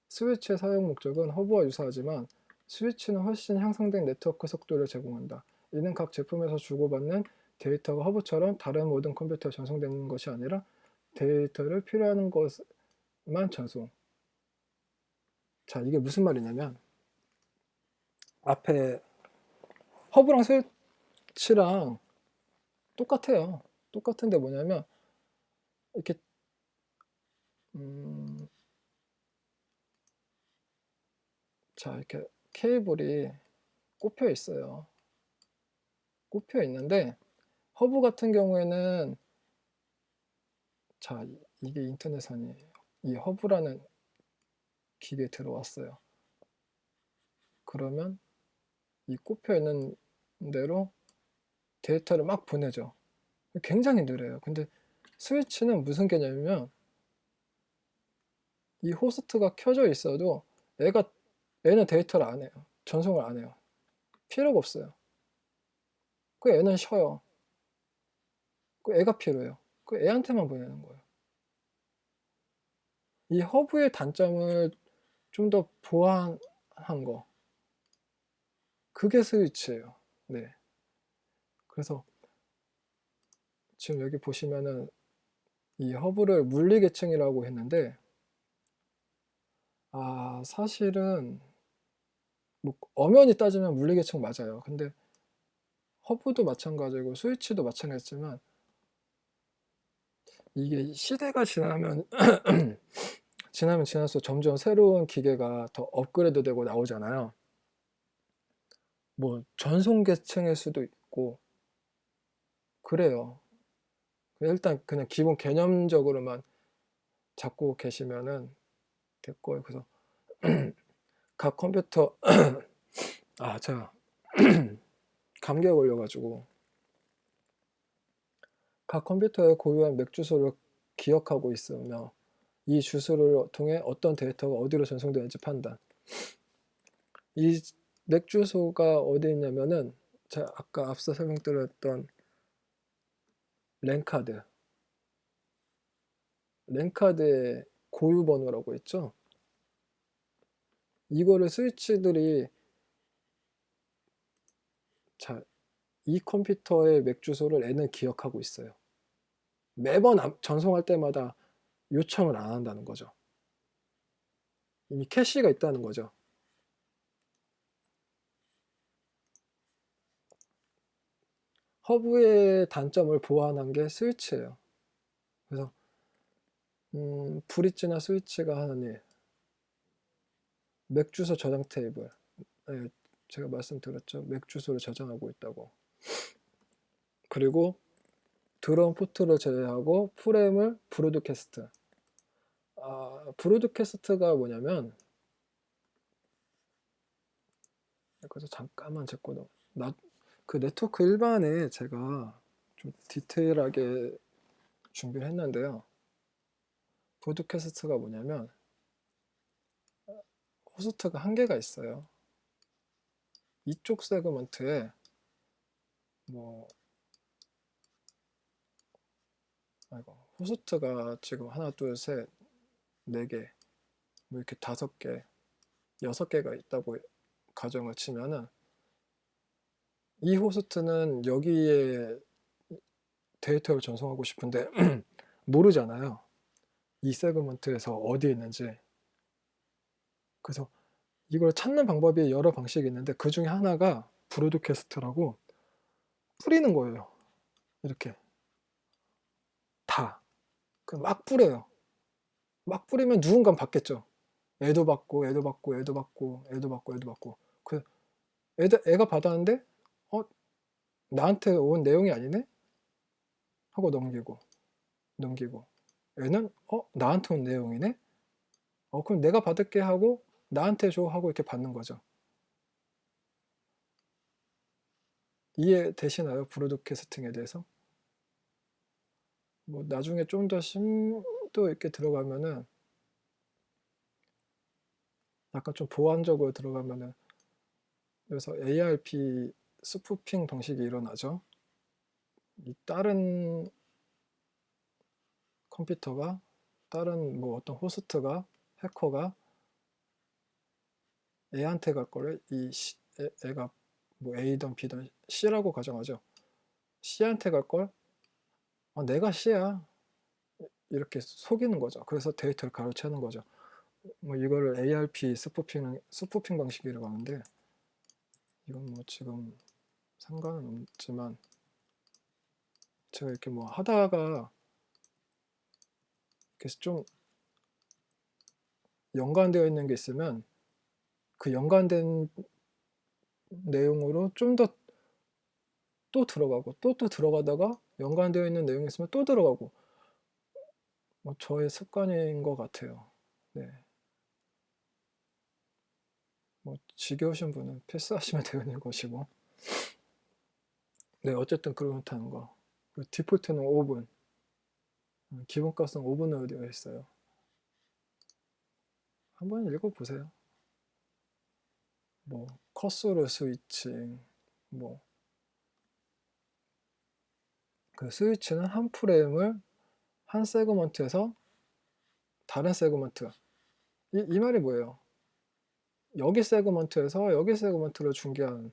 스위치의 사용 목적은 허브와 유사하지만 스위치는 훨씬 향상된 네트워크 속도를 제공한다. 이는 각 제품에서 주고받는 데이터가 허브처럼 다른 모든 컴퓨터에 전송되는 것이 아니라 데이터를 필요한 것만 전송. 자, 이게 무슨 말이냐면 앞에 허브랑 스위치랑 똑같아요. 똑같은데 뭐냐면 이렇게 자, 이렇게 케이블이 꼽혀 있어요. 꼽혀 있는데 허브 같은 경우에는 자, 이게 인터넷선이에요. 이 허브라는 기계에 들어왔어요. 그러면 이 꼽혀 있는 대로 데이터를 막 보내죠. 굉장히 느려요. 근데 스위치는 무슨 개념이면 이 호스트가 켜져 있어도 얘는 데이터를 안 해요. 전송을 안 해요. 필요가 없어요. 그 애는 쉬어요. 그 애가 필요해요. 그 애한테만 보내는 거예요. 이 허브의 단점을 좀 더 보완한 거. 그게 스위치예요. 네. 그래서 지금 여기 보시면은 이 허브를 물리계층이라고 했는데 사실은 뭐 엄연히 따지면 물리계층 맞아요. 근데 허브도 마찬가지고 스위치도 마찬가지지만 이게 시대가 지나면 지날수록 점점 새로운 기계가 더 업그레이드 되고 나오잖아요. 뭐 전송 계층일 수도 있고 그래요. 일단 그냥 기본 개념적으로만 잡고 계시면은 될 거예요. 그래서 각 컴퓨터 제가 감기에 걸려가지고 각 컴퓨터에 고유한 맥 주소를 기억하고 있으며 이 주소를 통해 어떤 데이터가 어디로 전송되는지 판단. 이 맥 주소가 어디 있냐면은 제가 아까 앞서 설명드렸던 랜카드의 고유 번호라고 했죠. 이거를 스위치들이 이 컴퓨터의 맥 주소를 얘는 기억하고 있어요. 매번 전송할 때마다 요청을 안 한다는 거죠. 이미 캐시가 있다는 거죠. 허브의 단점을 보완한 게 스위치예요. 그래서 브릿지나 스위치가 하는 일, 맥 주소 저장 테이블. 네, 제가 말씀드렸죠. 맥 주소를 저장하고 있다고. 그리고 드럼 포트를 제외하고 프레임을 브로드캐스트. 브로드캐스트가 뭐냐면 그래서 잠깐만 제거 그 네트워크 일반에 제가 좀 디테일하게 준비를 했는데요. 브로드캐스트가 뭐냐면 호스트가 한 개가 있어요. 이쪽 세그먼트에 호스트가 지금 하나, 둘, 셋, 네 개, 뭐 이렇게 5개, 6개가 있다고 가정을 치면은 이 호스트는 여기에 데이터를 전송하고 싶은데 모르잖아요. 이 세그먼트에서 어디에 있는지. 그래서 이걸 찾는 방법이 여러 방식이 있는데 그 중에 하나가 브로드캐스트라고 뿌리는 거예요. 이렇게 다. 막 뿌려요. 막 뿌리면 누군가 받겠죠. 애도 받고 애도 받고 애도 받고 애도 받고 애도 받고. 그 애가 받았는데 나한테 온 내용이 아니네? 하고 넘기고 얘는 나한테 온 내용이네? 그럼 내가 받을게 하고 나한테 줘 하고 이렇게 받는 거죠. 이해되시나요? 브로드캐스팅에 대해서? 뭐 나중에 좀 더 심도 있게 들어가면은 약간 좀 보완적으로 들어가면은 그래서 ARP 스푸핑 방식이 일어나죠. 이 다른 컴퓨터가 다른 뭐 어떤 호스트가 해커가 A한테 갈 거를 애가 뭐 A든 B든 C라고 가정하죠. C한테 갈 걸 내가 C야 이렇게 속이는 거죠. 그래서 데이터를 가로채는 거죠. 뭐 이거를 ARP 스푸핑 방식이라고 하는데 이건 뭐 지금 상관은 없지만 제가 이렇게 뭐 하다가 이렇게 좀 연관되어 있는 게 있으면 그 연관된 내용으로 좀 더 또 들어가고 또 들어가다가 연관되어 있는 내용이 있으면 또 들어가고 뭐 저의 습관인 것 같아요. 네. 뭐 지겨우신 분은 패스하시면 되는 것이고 네 어쨌든 그렇다는 거. 디폴트는 5분 기본값은 5분으로 되어 있어요. 한번 읽어보세요. 뭐 커서로 스위칭 뭐 그 스위치는 한 프레임을 한 세그먼트에서 다른 세그먼트 이 말이 뭐예요? 여기 세그먼트에서 여기 세그먼트로 중계하는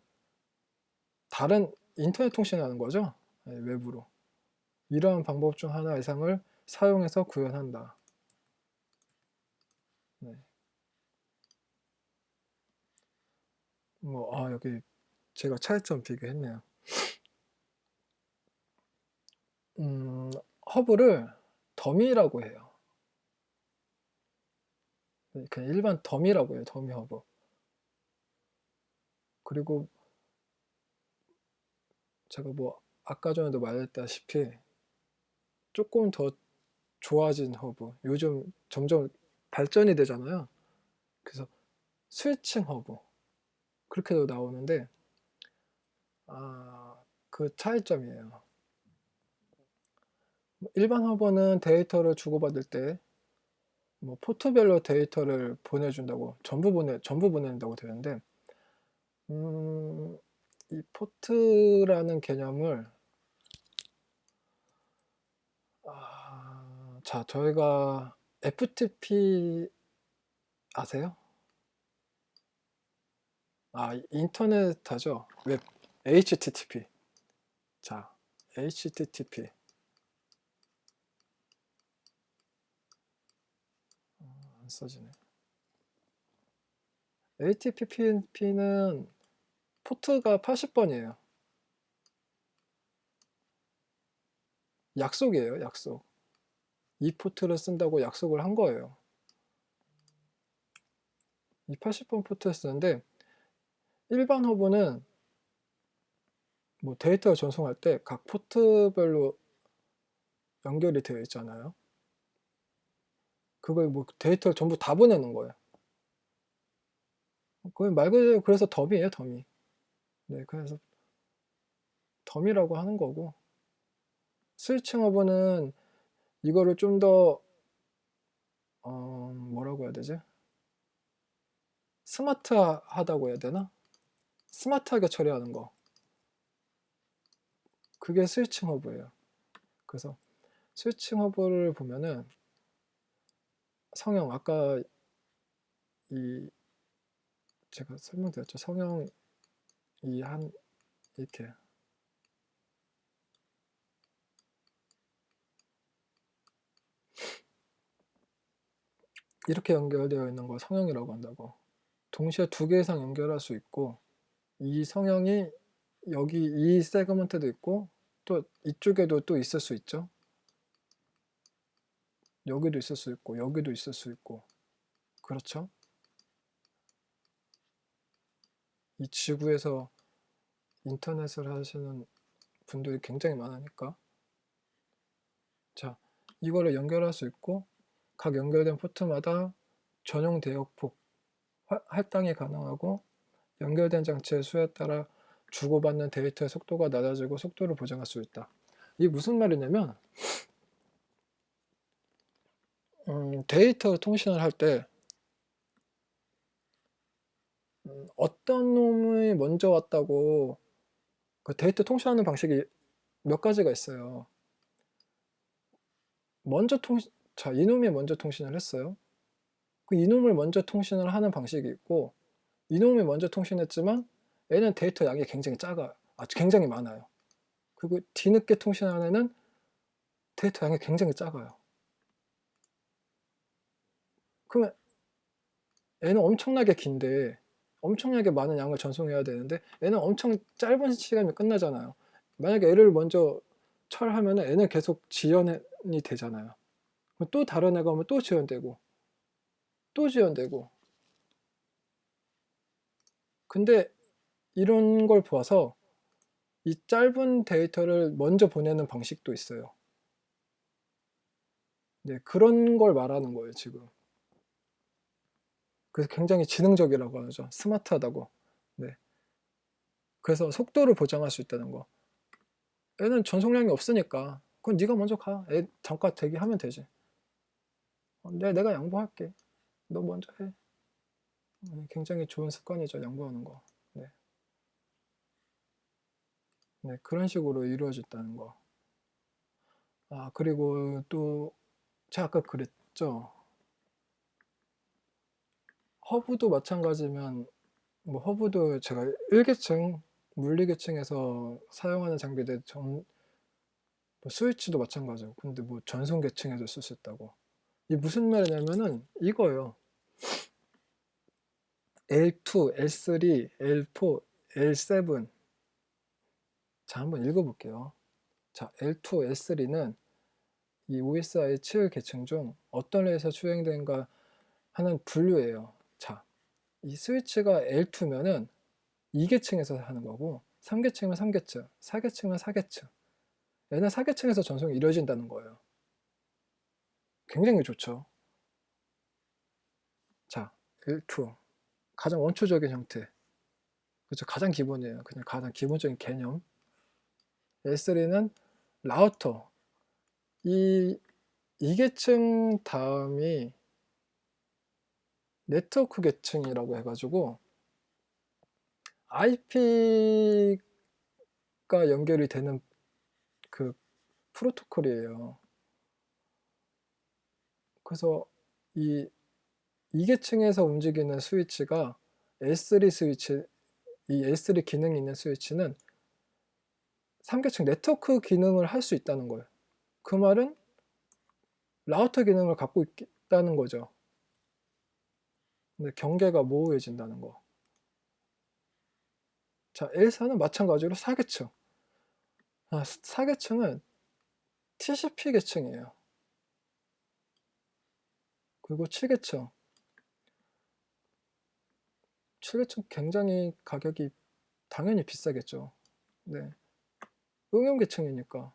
다른 인터넷 통신하는 거죠. 네, 외부로 이러한 방법 중 하나 이상을 사용해서 구현한다. 네. 뭐 여기 제가 차이점 비교했네요. 허브를 더미라고 해요. 그냥 일반 더미라고 해요. 더미 허브. 그리고 제가 뭐 아까 전에도 말했다시피 조금 더 좋아진 허브 요즘 점점 발전이 되잖아요. 그래서 스위칭 허브 그렇게도 나오는데 그 차이점이에요. 일반 허브는 데이터를 주고받을 때 뭐 포트별로 데이터를 보내준다고 전부 보낸다고 되는데 이 포트라는 개념을 자 저희가 FTP 아세요? 인터넷 하죠. 웹 HTTP. 자 HTTP 안 써지네. HTTP는 포트가 80번이에요. 약속이에요. 약속. 이 포트를 쓴다고 약속을 한 거예요. 이 80번 포트를 쓰는데 일반 허브는 뭐 데이터 전송할 때 각 포트별로 연결이 되어 있잖아요. 그걸 뭐 데이터를 전부 다 보내는 거예요. 거의 말 그대로 그래서 더미예요, 더미. 네, 그래서 더미라고 하는 거고 스위칭 허브는 이거를 좀 더 뭐라고 해야 되지? 스마트하다고 해야 되나? 스마트하게 처리하는 거. 그게 스위칭 허브예요. 그래서 스위칭 허브를 보면은 성형 아까 제가 설명드렸죠. 성형 이렇게 연결되어 있는 걸 성형이라고 한다고. 동시에 2개 이상 연결할 수 있고 이 성형이 여기 이 세그먼트도 있고 또 이쪽에도 또 있을 수 있죠. 여기도 있을 수 있고 여기도 있을 수 있고 그렇죠. 이 지구에서 인터넷을 하시는 분들이 굉장히 많으니까 자 이거를 연결할 수 있고 각 연결된 포트마다 전용 대역폭 할당이 가능하고 연결된 장치의 수에 따라 주고받는 데이터의 속도가 낮아지고 속도를 보장할 수 있다. 이게 무슨 말이냐면 데이터 통신을 할 때 어떤 놈이 먼저 왔다고 그 데이터 통신하는 방식이 몇 가지가 있어요. 먼저 자, 이놈이 먼저 통신을 했어요. 그 이놈을 먼저 통신을 하는 방식이 있고, 이놈이 먼저 통신했지만 얘는 데이터 양이 굉장히 작아요. 굉장히 많아요. 그리고 뒤늦게 통신하는 애는 데이터 양이 굉장히 작아요. 그러면 얘는 엄청나게 긴데 엄청나게 많은 양을 전송해야 되는데 얘는 엄청 짧은 시간에 끝나잖아요. 만약에 얘를 먼저 철하면 얘는 계속 지연이 되잖아요. 또 다른 애가 오면 또 지연되고 또 지연되고. 근데 이런 걸 보아서 이 짧은 데이터를 먼저 보내는 방식도 있어요. 네, 그런 걸 말하는 거예요, 지금. 그래서 굉장히 지능적이라고 하죠. 스마트하다고. 네. 그래서 속도를 보장할 수 있다는 거. 애는 전송량이 없으니까 그건 네가 먼저 가. 애 잠깐 대기하면 되지. 내가 양보할게. 너 먼저 해. 굉장히 좋은 습관이죠, 양보하는 거. 네. 네, 그런 식으로 이루어졌다는 거. 그리고 또 제가 아까 그랬죠. 허브도 마찬가지면 뭐 허브도 제가 1계층 물리계층에서 사용하는 장비들 뭐 스위치도 마찬가지고, 근데 뭐 전송 계층에서 쓸 수 있다고. 이 무슨 말이냐면은 이거예요. L2, L3, L4, L7. 자, 한번 읽어볼게요. 자, L2, L3는 이 OSI 7 계층 중 어떤 래에서 수행된가 하는 분류예요. 자, 이 스위치가 L2면은 2계층에서 하는 거고, 3계층이면 3계층, 4계층이면 4계층. 얘는 4계층에서 전송이 이루어진다는 거예요. 굉장히 좋죠. 자, L2. 가장 원초적인 형태. 그렇죠. 가장 기본이에요. 그냥 가장 기본적인 개념. L3는 라우터. 이 2계층 다음이 네트워크 계층이라고 해가지고 IP가 연결이 되는 그 프로토콜이에요. 그래서 이 2계층에서 움직이는 스위치가 L3 스위치, 이 L3 기능이 있는 스위치는 3계층 네트워크 기능을 할 수 있다는 거예요. 그 말은 라우터 기능을 갖고 있다는 거죠. 근데 경계가 모호해진다는 거. 자, L4는 마찬가지로 4계층. 4계층은 TCP 계층이에요. 그리고 7계층. 7계층 굉장히 가격이 당연히 비싸겠죠. 네. 응용 계층이니까.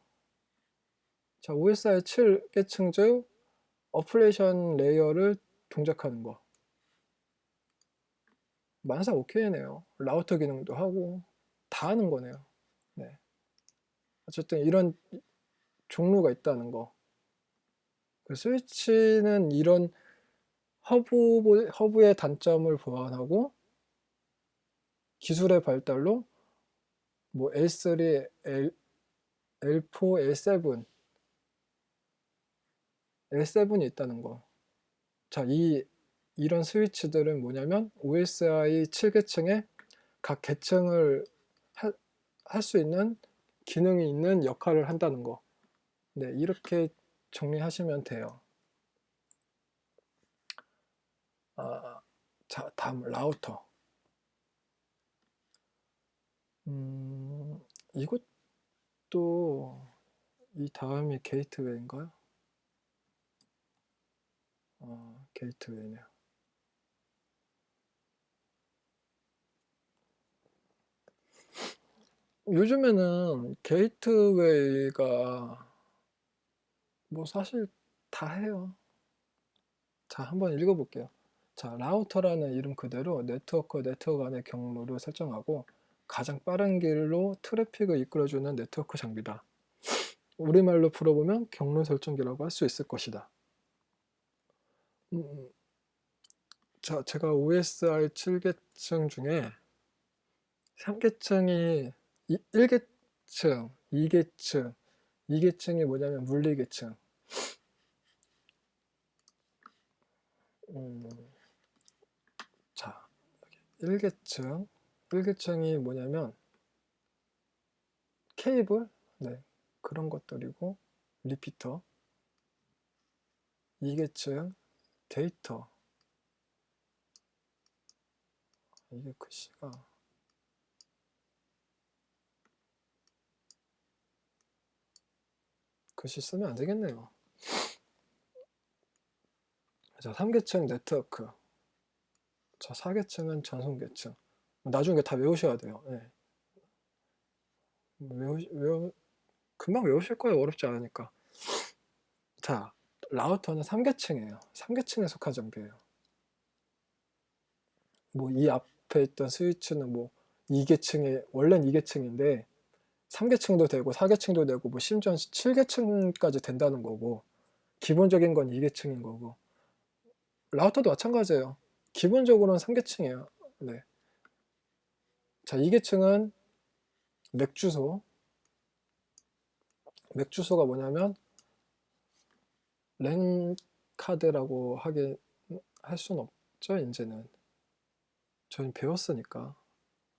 자, OSI 7계층 중 어플레이션 레이어를 동작하는 거. 만사 오케이네요. 라우터 기능도 하고 다 하는 거네요. 네. 어쨌든 이런 종류가 있다는 거. 그 스위치는 이런 허브의 단점을 보완하고 기술의 발달로 뭐 L3, L4, L7, L7이 있다는 거. 자, 이런 스위치들은 뭐냐면 OSI 7계층에 각 계층을 할 수 있는 기능이 있는 역할을 한다는 거. 네, 이렇게 정리하시면 돼요. 자, 다음 라우터. 이것도 이 다음이 게이트웨이인가요? 게이트웨이네요. 요즘에는 게이트웨이가 뭐 사실 다 해요. 자, 한번 읽어볼게요. 자, 라우터라는 이름 그대로 네트워크 간의 경로를 설정하고 가장 빠른 길로 트래픽을 이끌어주는 네트워크 장비다. 우리말로 풀어보면 경로 설정기라고 할 수 있을 것이다. 자, 제가 OSI 7계층 중에 3계층이 1계층, 2계층, 2계층이 뭐냐면 물리계층. 자, 1계층. 1계층이 뭐냐면 케이블, 네, 그런 것들이고, 리피터. 2계층 데이터. 이게 글씨가 글씨 쓰면 안 되겠네요. 자, 3계층 네트워크. 자, 4계층은 전송계층. 나중에 다 외우셔야 돼요. 네. 금방 외우실 거예요. 어렵지 않으니까. 자, 라우터는 3계층이에요. 3계층에 속한 장비예요. 뭐 이 앞에 있던 스위치는 뭐 2계층에 원래는 2계층인데 3계층도 되고 4계층도 되고 뭐 심지어 7계층까지 된다는 거고, 기본적인 건 2계층인 거고, 라우터도 마찬가지예요. 기본적으로는 3계층이에요. 네. 자, 2계층은 맥 주소. 맥 주소가 뭐냐면 랜 카드라고 할 수는 없죠. 이제는 저희 배웠으니까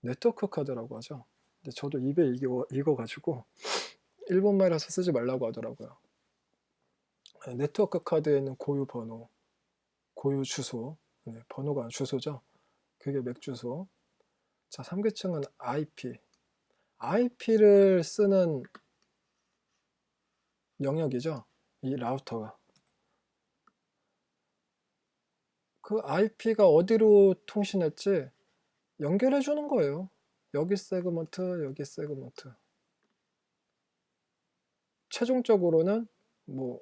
네트워크 카드라고 하죠. 근데 저도 입에 익어가지고 일본말이라서 쓰지 말라고 하더라고요. 네트워크 카드에는 고유 번호, 고유 주소, 네, 번호가 주소죠. 그게 맥 주소. 자, 3계층은 IP. IP를 쓰는 영역이죠. 이 라우터가. 그 IP가 어디로 통신할지 연결해 주는 거예요. 여기 세그먼트, 여기 세그먼트. 최종적으로는 뭐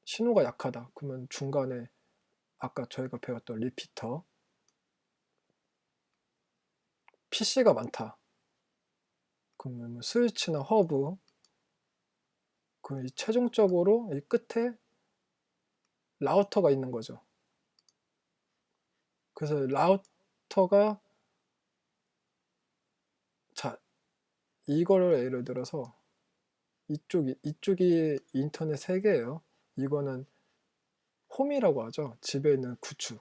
신호가 약하다. 그러면 중간에 아까 저희가 배웠던 리피터, PC가 많다. 그러면 스위치나 허브, 그 최종적으로 이 끝에 라우터가 있는 거죠. 그래서 라우터가, 자, 이거를 예를 들어서 이쪽이 인터넷 세계예요. 이거는 홈이라고 하죠. 집에 있는 구축.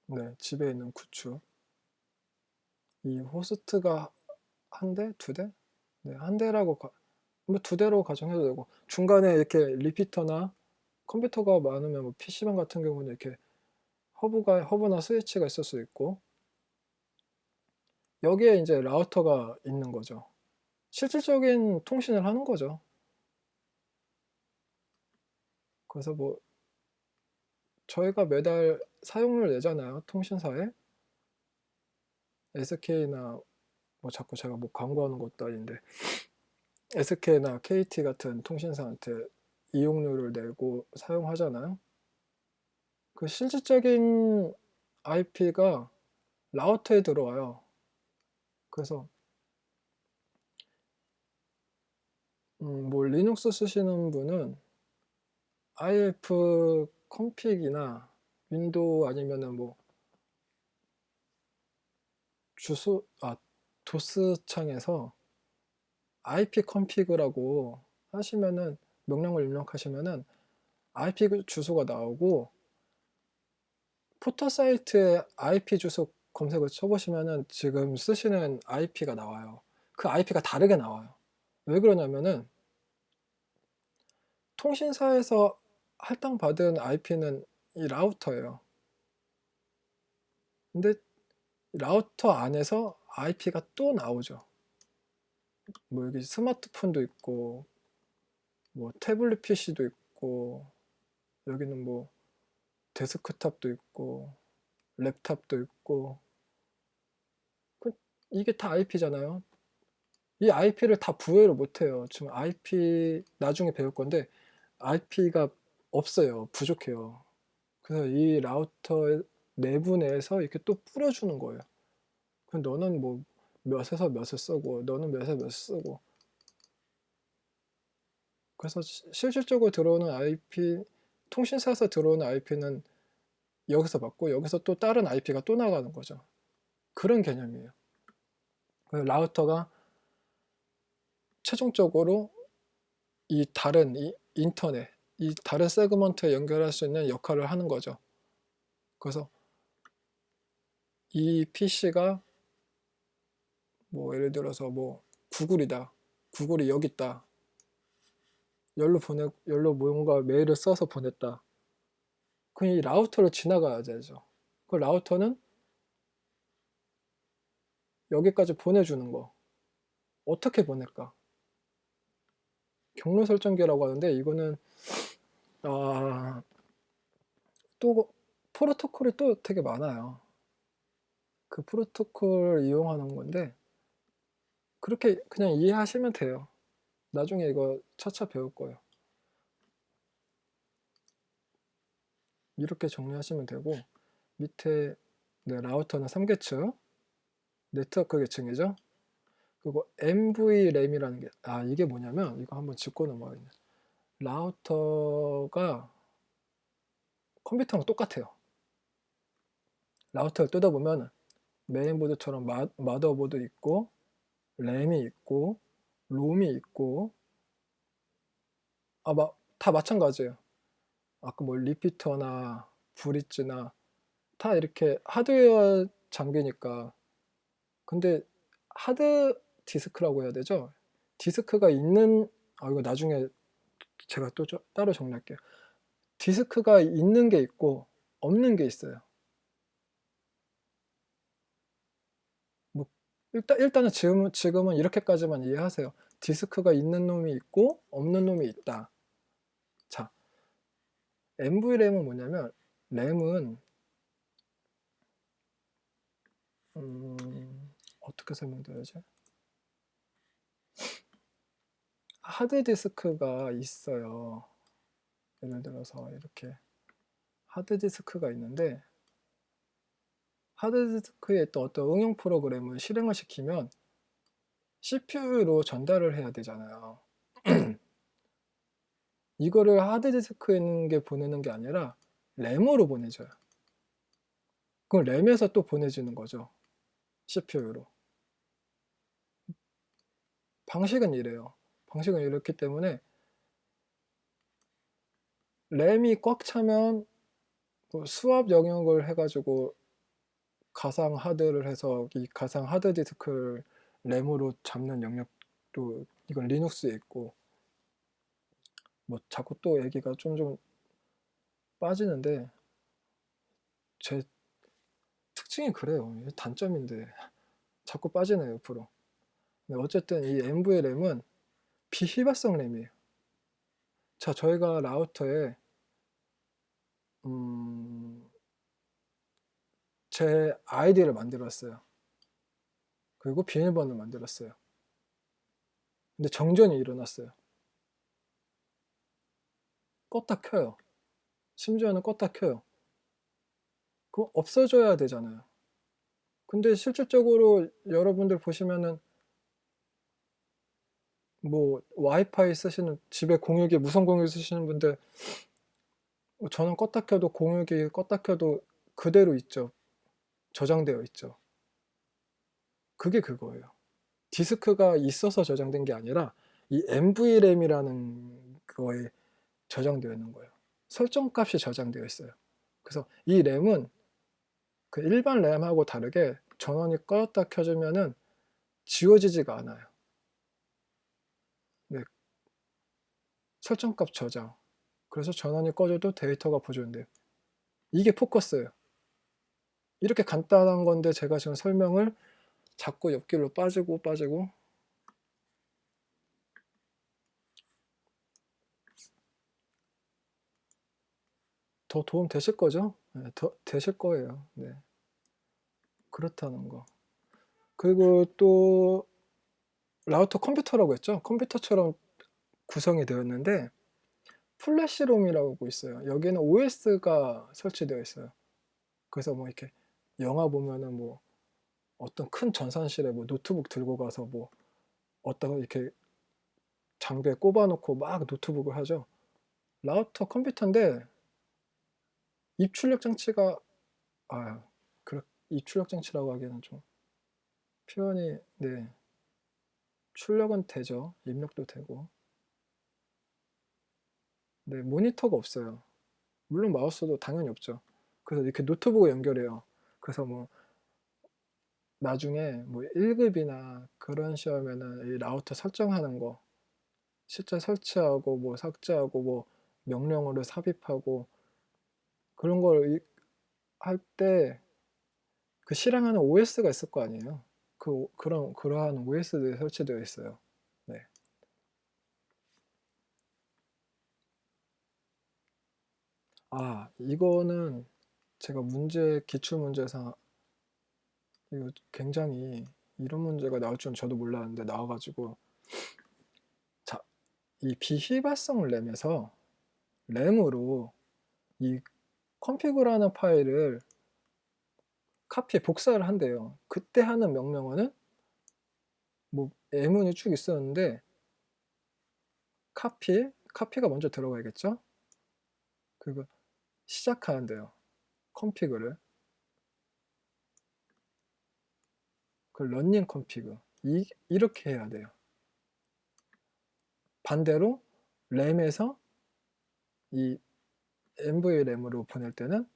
네, 집에 있는 구축. 이 호스트가 한 대, 두 대? 네, 한 대라고 뭐 두 대로 가정해도 되고, 중간에 이렇게 리피터나 컴퓨터가 많으면 뭐 PC방 같은 경우는 이렇게 허브나 스위치가 있을 수 있고, 여기에 이제 라우터가 있는 거죠. 실질적인 통신을 하는 거죠. 그래서 뭐 저희가 매달 사용료를 내잖아요. 통신사에. SK나 뭐 자꾸 제가 뭐 광고하는 것도 아닌데 SK나 KT 같은 통신사한테 이용료를 내고 사용하잖아요. 그 실질적인 IP가 라우터에 들어와요. 그래서 뭐 리눅스 쓰시는 분은 IF 컴픽이나 윈도우 아니면은 뭐 도스 창에서 IP 컴픽이라고 하시면은 명령을 입력하시면은 IP 주소가 나오고, 포터 사이트에 IP 주소 검색을 쳐보시면은 지금 쓰시는 IP가 나와요. 그 IP가 다르게 나와요. 왜 그러냐면은 통신사에서 할당받은 IP는 이 라우터예요. 근데 라우터 안에서 IP가 또 나오죠. 뭐 여기 스마트폰도 있고 뭐 태블릿 PC도 있고 여기는 뭐 데스크탑도 있고 랩탑도 있고, 이게 다 IP잖아요. 이 IP를 다 부여를 못해요. 지금 IP 나중에 배울 건데 IP가 없어요. 부족해요. 그래서 이 라우터 내부 내에서 이렇게 또 뿌려주는 거예요. 그럼 너는 뭐 몇에서 몇을 쓰고 너는 몇에서 몇을 쓰고, 그래서 실질적으로 들어오는 IP, 통신사에서 들어오는 IP는 여기서 받고 여기서 또 다른 IP가 또 나가는 거죠. 그런 개념이에요. 라우터가 최종적으로 이 다른 이 인터넷, 이 다른 세그먼트에 연결할 수 있는 역할을 하는 거죠. 그래서 이 PC가 뭐 예를 들어서 뭐 구글이다. 구글이 여기 있다. 열로 뭔가 메일을 써서 보냈다. 그럼 이 라우터를 지나가야 되죠. 그 라우터는 여기까지 보내주는 거. 어떻게 보낼까? 경로 설정기라고 하는데 이거는 또 프로토콜이 또 되게 많아요. 그 프로토콜 이용하는 건데 그렇게 그냥 이해하시면 돼요. 나중에 이거 차차 배울 거예요. 이렇게 정리하시면 되고 밑에 라우터는 3계층 네트워크 계층이죠. 그리고 NVRAM이라는 게 이게 뭐냐면 이거 한번 짚고 넘어가겠네. 라우터가 컴퓨터랑 똑같아요. 라우터를 뜯어보면 메인보드처럼 마더보드 있고 램이 있고 롬이 있고 다 마찬가지예요. 아까 뭐 리피터나 브릿지나 다 이렇게 하드웨어 장비니까. 근데 하드 디스크라고 해야 되죠? 디스크가 있는 이거 나중에 제가 또 따로 정리할게요. 디스크가 있는 게 있고 없는 게 있어요. 뭐 일단은 지금은 이렇게까지만 이해하세요. 디스크가 있는 놈이 있고 없는 놈이 있다. 자, NVRAM은 뭐냐면 램은 어떻게 설명드려야지? 하드디스크가 있어요. 예를 들어서 이렇게 하드디스크가 있는데 하드디스크에 또 어떤 응용 프로그램을 실행을 시키면 CPU로 전달을 해야 되잖아요. 이거를 하드디스크에 있는 게 보내는 게 아니라 램으로 보내줘요. 그럼 램에서 또 보내주는 거죠. CPU로. 방식은 이래요. 방식은 이렇기 때문에 램이 꽉 차면 뭐 수압 영역을 해가지고 가상 하드를 해서 이 가상 하드디스크를 램으로 잡는 영역도 이건 리눅스에 있고 뭐 자꾸 또 얘기가 좀 빠지는데 제 특징이 그래요. 단점인데 자꾸 빠지네요 옆으로. 어쨌든 이 NVRAM은 비휘발성 램이에요. 자, 저희가 라우터에 제 아이디를 만들었어요. 그리고 비밀번호를 만들었어요. 근데 정전이 일어났어요. 껐다 켜요. 심지어는 껐다 켜요. 그거 없어져야 되잖아요. 근데 실질적으로 여러분들 보시면은 뭐 와이파이 쓰시는 집에 공유기 무선 공유기 쓰시는 분들 저는 껐다 켜도 공유기 껐다 켜도 그대로 있죠. 저장되어 있죠. 그게 그거예요. 디스크가 있어서 저장된 게 아니라 이 NVRAM이라는 거에 저장되어 있는 거예요. 설정값이 저장되어 있어요. 그래서 이 램은 그 일반 램하고 다르게 전원이 껐다 켜지면은 지워지지가 않아요. 네, 설정값 저장. 그래서 전원이 꺼져도 데이터가 보존돼요. 이게 포커스예요. 이렇게 간단한 건데 제가 지금 설명을 자꾸 옆길로 빠지고 더 도움 되실 거죠? 네, 더 되실 거예요. 네. 그렇다는 거. 그리고 또 라우터 컴퓨터라고 했죠? 컴퓨터처럼 구성이 되었는데 플래시롬이라고 있어요. 여기는 OS가 설치되어 있어요. 그래서 뭐 이렇게 영화 보면은 뭐 어떤 큰 전산실에 뭐 노트북 들고 가서 뭐 어떤 이렇게 장비에 꼽아놓고 막 노트북을 하죠. 라우터 컴퓨터인데 입출력 장치가 아, 입출력 장치라고 하기에는 좀 표현이 네. 출력은 되죠. 입력도 되고. 네, 모니터가 없어요. 물론 마우스도 당연히 없죠. 그래서 이렇게 노트북을 연결해요. 그래서 뭐 나중에 뭐 1급이나 그런 시험에는 이 라우터 설정하는 거 실제 설치하고 뭐 삭제하고 뭐 명령어를 삽입하고 그런 걸 할 때 그 실행하는 OS가 있을 거 아니에요. 그러한 OS들이 설치되어 있어요. 네. 아, 이거는 제가 기출 문제에서 이거 굉장히 이런 문제가 나올 줄은 저도 몰랐는데 나와가지고, 자, 이 비휘발성 램에서 램으로 이 config라는 파일을 복사를 한대요. 그때 하는 명령어는 뭐 M문이 쭉 있었는데 카피가 먼저 들어가야겠죠? 그리고 시작하는데요. config를 그 running config 이렇게 해야 돼요. 반대로 램에서 이 NVRAM으로 보낼 때는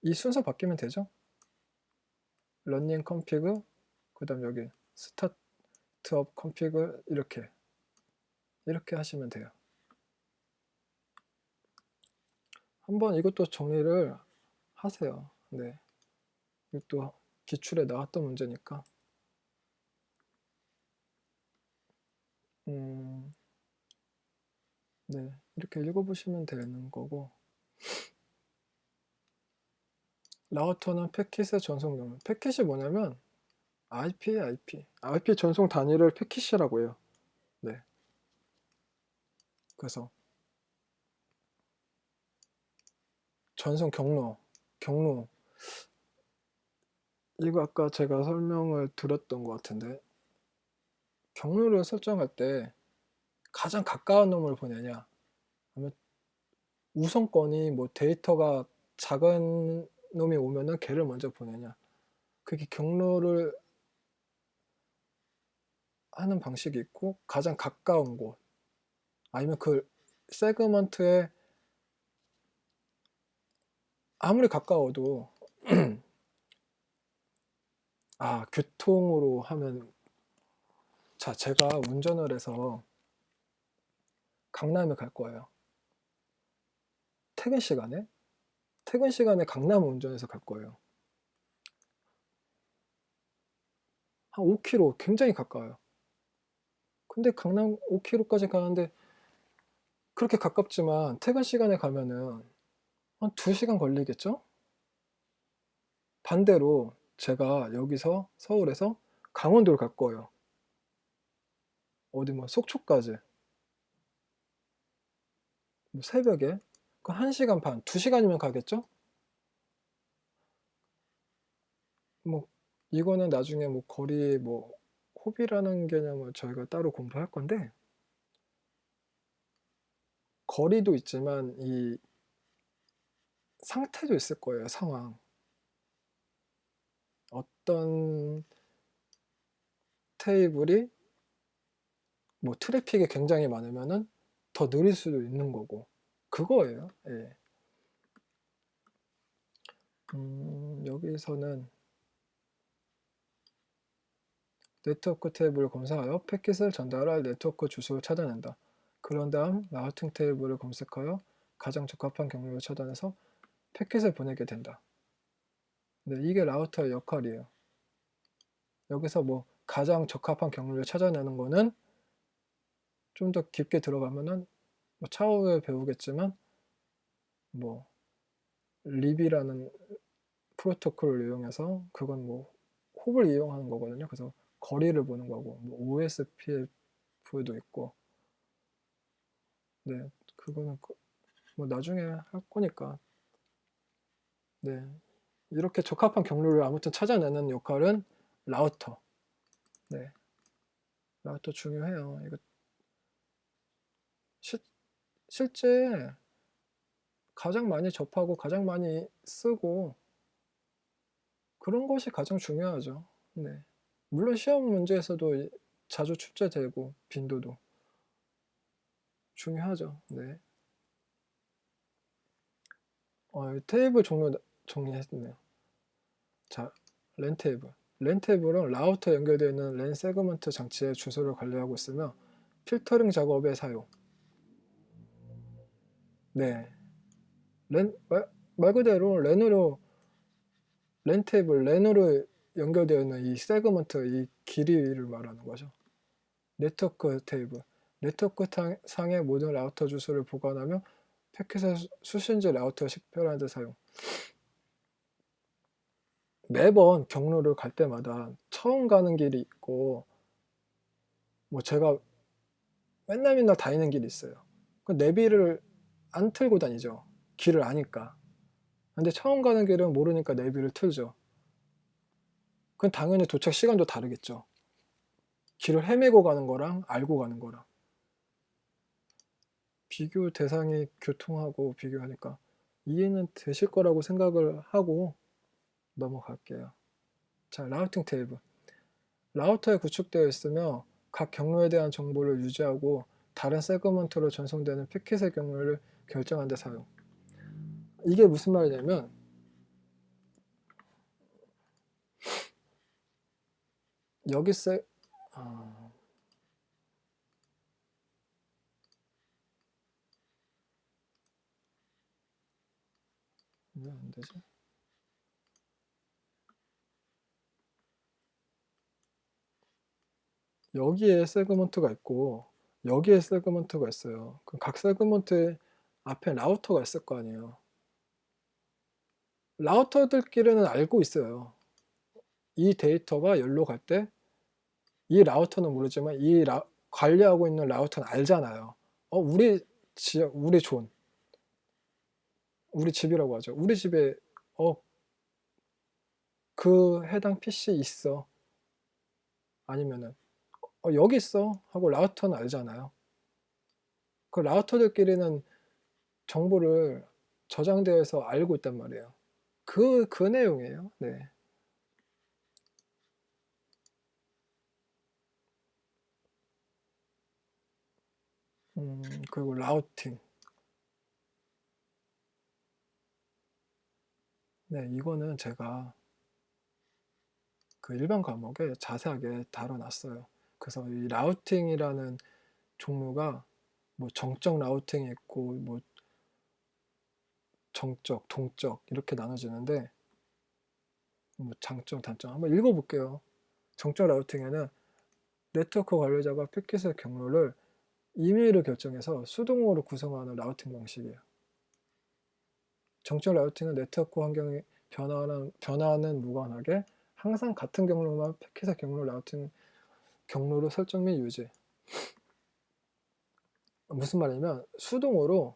이 순서 바뀌면 되죠. running config 그 다음 여기 start up config 이렇게 하시면 돼요. 한번 이것도 정리를 하세요. 네, 이것도 기출에 나왔던 문제니까. 네, 이렇게 읽어보시면 되는 거고, 라우터는 패킷의 전송 경로. 패킷이 뭐냐면 IP 전송 단위를 패킷이라고 해요. 네, 그래서 전송 경로 이거 아까 제가 설명을 드렸던 것 같은데, 경로를 설정할 때 가장 가까운 놈을 보내냐, 아니면 우선권이 뭐 데이터가 작은 놈이 오면은 걔를 먼저 보내냐, 그게 경로를 하는 방식이 있고, 가장 가까운 곳 아니면 그 세그먼트에 아무리 가까워도 교통으로 하면, 자, 제가 운전을 해서 강남에 갈 거예요. 퇴근 시간에 강남을 운전해서 갈 거예요. 한 5km, 굉장히 가까워요. 근데 강남 5km까지 가는데 그렇게 가깝지만 퇴근 시간에 가면은 한 2시간 걸리겠죠? 반대로 제가 여기서 서울에서 강원도를 갈 거예요. 어디 뭐 속초까지 뭐 새벽에 그 1시간 반, 2시간이면 가겠죠? 뭐 이거는 나중에 뭐 거리 뭐 호비라는 개념을 저희가 따로 공부할 건데, 거리도 있지만 이 상태도 있을 거예요. 상황. 어떤 테이블이 뭐 트래픽이 굉장히 많으면은 더 느릴 수도 있는 거고, 그거예요. 예. 여기서는 네트워크 테이블을 검사하여 패킷을 전달할 네트워크 주소를 찾아낸다. 그런 다음 라우팅 테이블을 검색하여 가장 적합한 경로를 찾아내서 패킷을 보내게 된다. 네, 이게 라우터의 역할이에요. 여기서 뭐 가장 적합한 경로를 찾아내는 거는 좀 더 깊게 들어가면은 뭐 차후에 배우겠지만 뭐 립이라는 프로토콜을 이용해서, 그건 뭐 홉을 이용하는 거거든요. 그래서 거리를 보는 거고, 뭐 OSPF도 있고, 네, 그거는 뭐 나중에 할 거니까. 네, 이렇게 적합한 경로를 아무튼 찾아내는 역할은 라우터. 네, 라우터 중요해요. 이거 실제 가장 많이 접하고 가장 많이 쓰고 그런 것이 가장 중요하죠. 네, 물론 시험 문제에서도 자주 출제되고 빈도도 중요하죠. 네. 테이블 종류 정리했네요. 자, 랜 테이블. 랜 테이블은 라우터 연결되어 있는 랜 세그먼트 장치의 주소를 관리하고 있으며 필터링 작업에 사용. 네. 말 그대로 랜 테이블, 랜으로 연결되어 있는 이 세그먼트, 이 길이를 말하는 거죠. 네트워크 테이블. 네트워크 상의 모든 라우터 주소를 보관하며 패킷의 수신지 라우터 식별하는 데 사용. 매번 경로를 갈 때마다 처음 가는 길이 있고, 뭐 제가 맨날 다니는 길이 있어요. 그 내비를 안 틀고 다니죠. 길을 아니까. 근데 처음 가는 길은 모르니까 내비를 틀죠. 그건 당연히 도착 시간도 다르겠죠. 길을 헤매고 가는 거랑 알고 가는 거랑. 비교 대상이 교통하고 비교하니까 이해는 되실 거라고 생각을 하고 넘어갈게요. 자, 라우팅 테이블. 라우터에 구축되어 있으며 각 경로에 대한 정보를 유지하고 다른 세그먼트로 전송되는 패킷의 경로를 결정하는 데 사용. 이게 무슨 말이냐면 여기 왜 안 되지? 여기에 세그먼트가 있고 여기에 세그먼트가 있어요. 그럼 각 세그먼트 앞에 라우터가 있을 거 아니에요. 라우터들끼리는 알고 있어요. 이 데이터가 열로 갈 때 이 라우터는 모르지만 관리하고 있는 라우터는 알잖아요. 우리 존, 우리 집이라고 하죠. 우리 집에 그 해당 PC 있어. 아니면은 여기 있어 하고 라우터는 알잖아요. 그 라우터들끼리는 정보를 저장되어서 알고 있단 말이에요. 그 내용이에요. 네. 그리고 라우팅. 네, 이거는 제가 그 일반 과목에 자세하게 다뤄놨어요. 그래서 이 라우팅이라는 종류가 뭐 정적 라우팅이 있고 뭐 정적, 동적 이렇게 나눠지는데 뭐 장점, 단점 한번 읽어볼게요. 정적 라우팅에는 네트워크 관리자가 패킷의 경로를 임의로 결정해서 수동으로 구성하는 라우팅 방식이에요. 정적 라우팅은 네트워크 환경이 변화는 무관하게 항상 같은 경로만 패킷의 경로 라우팅 경로로 설정 및 유지. 무슨 말이냐면 수동으로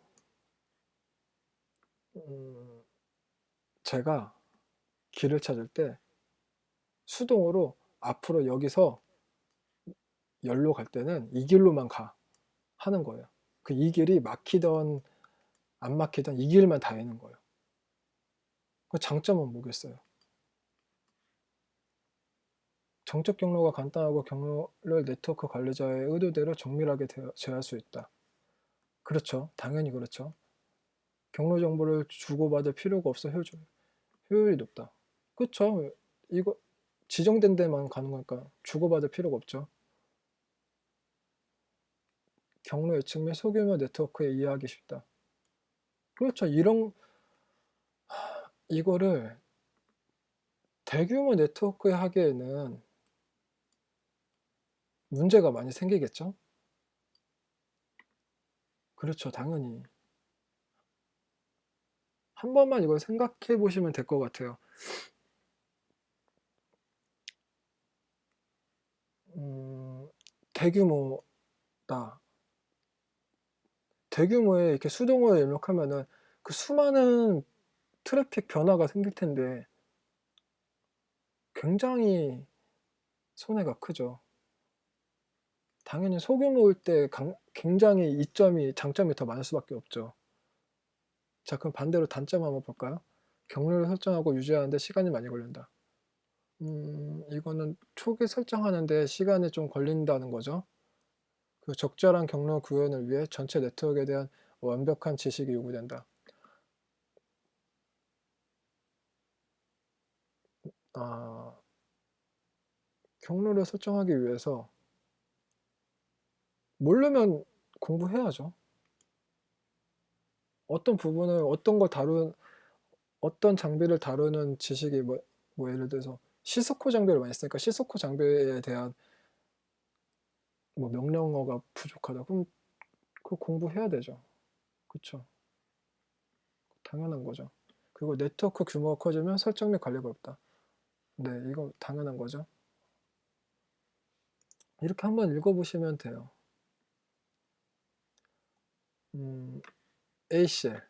제가 길을 찾을 때 수동으로 앞으로 여기서 열로 갈 때는 이 길로만 가 하는 거예요. 이 길이 막히던 안 막히던 이 길만 다니는 거예요. 그 장점은 뭐겠어요? 정적 경로가 간단하고 경로를 네트워크 관리자의 의도대로 정밀하게 제어할 수 있다. 그렇죠. 당연히 그렇죠. 경로 정보를 주고받을 필요가 없어 효율이 높다. 그렇죠. 이거 지정된 데만 가는 거니까 주고받을 필요가 없죠. 경로 예측 및 소규모 네트워크에 이해하기 쉽다. 그렇죠. 이거를 대규모 네트워크에 하기에는 문제가 많이 생기겠죠? 그렇죠. 당연히. 한 번만 이걸 생각해 보시면 될 것 같아요. 대규모다. 대규모에 이렇게 수동으로 입력하면은 그 수많은 트래픽 변화가 생길 텐데 굉장히 손해가 크죠. 당연히 소규모일 때 굉장히 장점이 더 많을 수밖에 없죠. 자, 그럼 반대로 단점 한번 볼까요? 경로를 설정하고 유지하는데 시간이 많이 걸린다. 이거는 초기 설정하는데 시간이 좀 걸린다는 거죠. 그 적절한 경로 구현을 위해 전체 네트워크에 대한 완벽한 지식이 요구된다. 아, 경로를 설정하기 위해서 모르면 공부해야죠. 어떤 부분을 어떤 장비를 다루는 지식이 뭐 예를 들어서 시스코 장비를 많이 쓰니까 시스코 장비에 대한 뭐 명령어가 부족하다. 그럼 그거 공부해야 되죠. 그쵸? 당연한 거죠. 그리고 네트워크 규모가 커지면 설정 및 관리가 어렵다. 네, 이거 당연한 거죠. 이렇게 한번 읽어보시면 돼요. ACL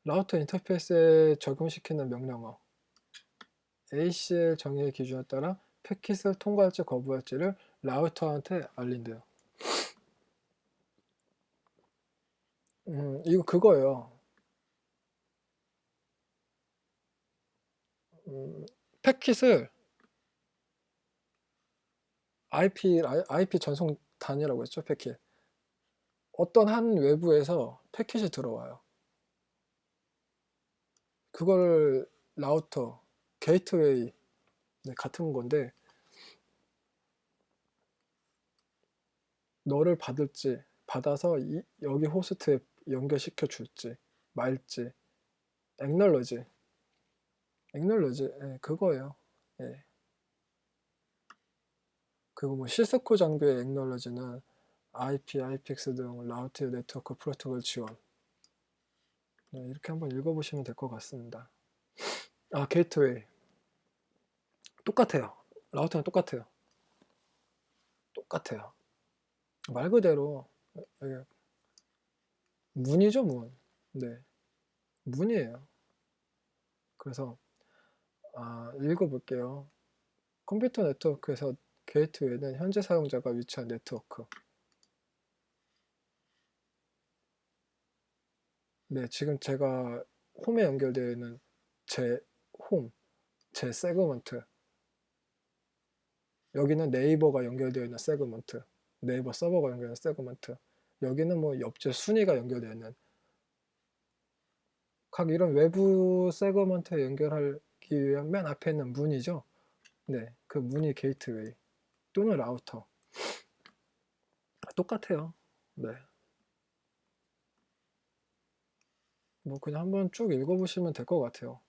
라우터 인터페이스에 적용시키는 명령어. ACL 정의의 기준에 따라 패킷을 통과할지 거부할지를 라우터한테 알린대요. 이거 그거예요. 패킷을 IP 전송 단위라고 했죠. 패킷. 어떤 한 외부에서 패킷이 들어와요. 그걸 라우터, 게이트웨이 같은 건데 너를 받아서 여기 호스트에 연결시켜 줄지 말지 액널러지 예, 그거예요. 예. 그리고 뭐 시스코 장비의 액널러지는 IP, IPX 등 라우트 네트워크 프로토콜 지원. 네, 이렇게 한번 읽어보시면 될 것 같습니다. 아, 게이트웨이 똑같아요. 라우터는 똑같아요. 말 그대로 문이죠, 문. 네, 문이에요. 그래서 읽어볼게요. 컴퓨터 네트워크에서 게이트웨이는 현재 사용자가 위치한 네트워크. 네, 지금 제가 홈에 연결되어 있는 제 홈, 제 세그먼트. 여기는 네이버가 연결되어 있는 세그먼트. 네이버 서버가 연결된 세그먼트. 여기는 뭐 옆제 순위가 연결되어 있는 각 이런 외부 세그먼트에 연결하기 위한 맨 앞에 있는 문이죠. 네, 그 문이 게이트웨이 또는 라우터. 똑같아요. 네. 뭐 그냥 한번 쭉 읽어보시면 될 것 같아요.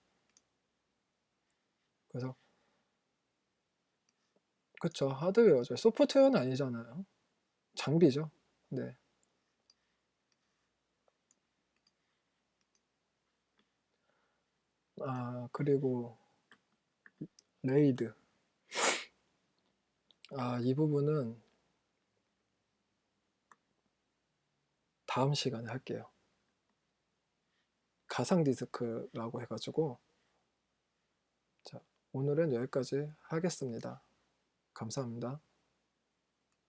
그래서 그쵸, 하드웨어죠. 소프트웨어는 아니잖아요. 장비죠. 네. 그리고 레이드. 이 부분은 다음 시간에 할게요. 가상 디스크라고 해가지고. 자, 오늘은 여기까지 하겠습니다. 감사합니다.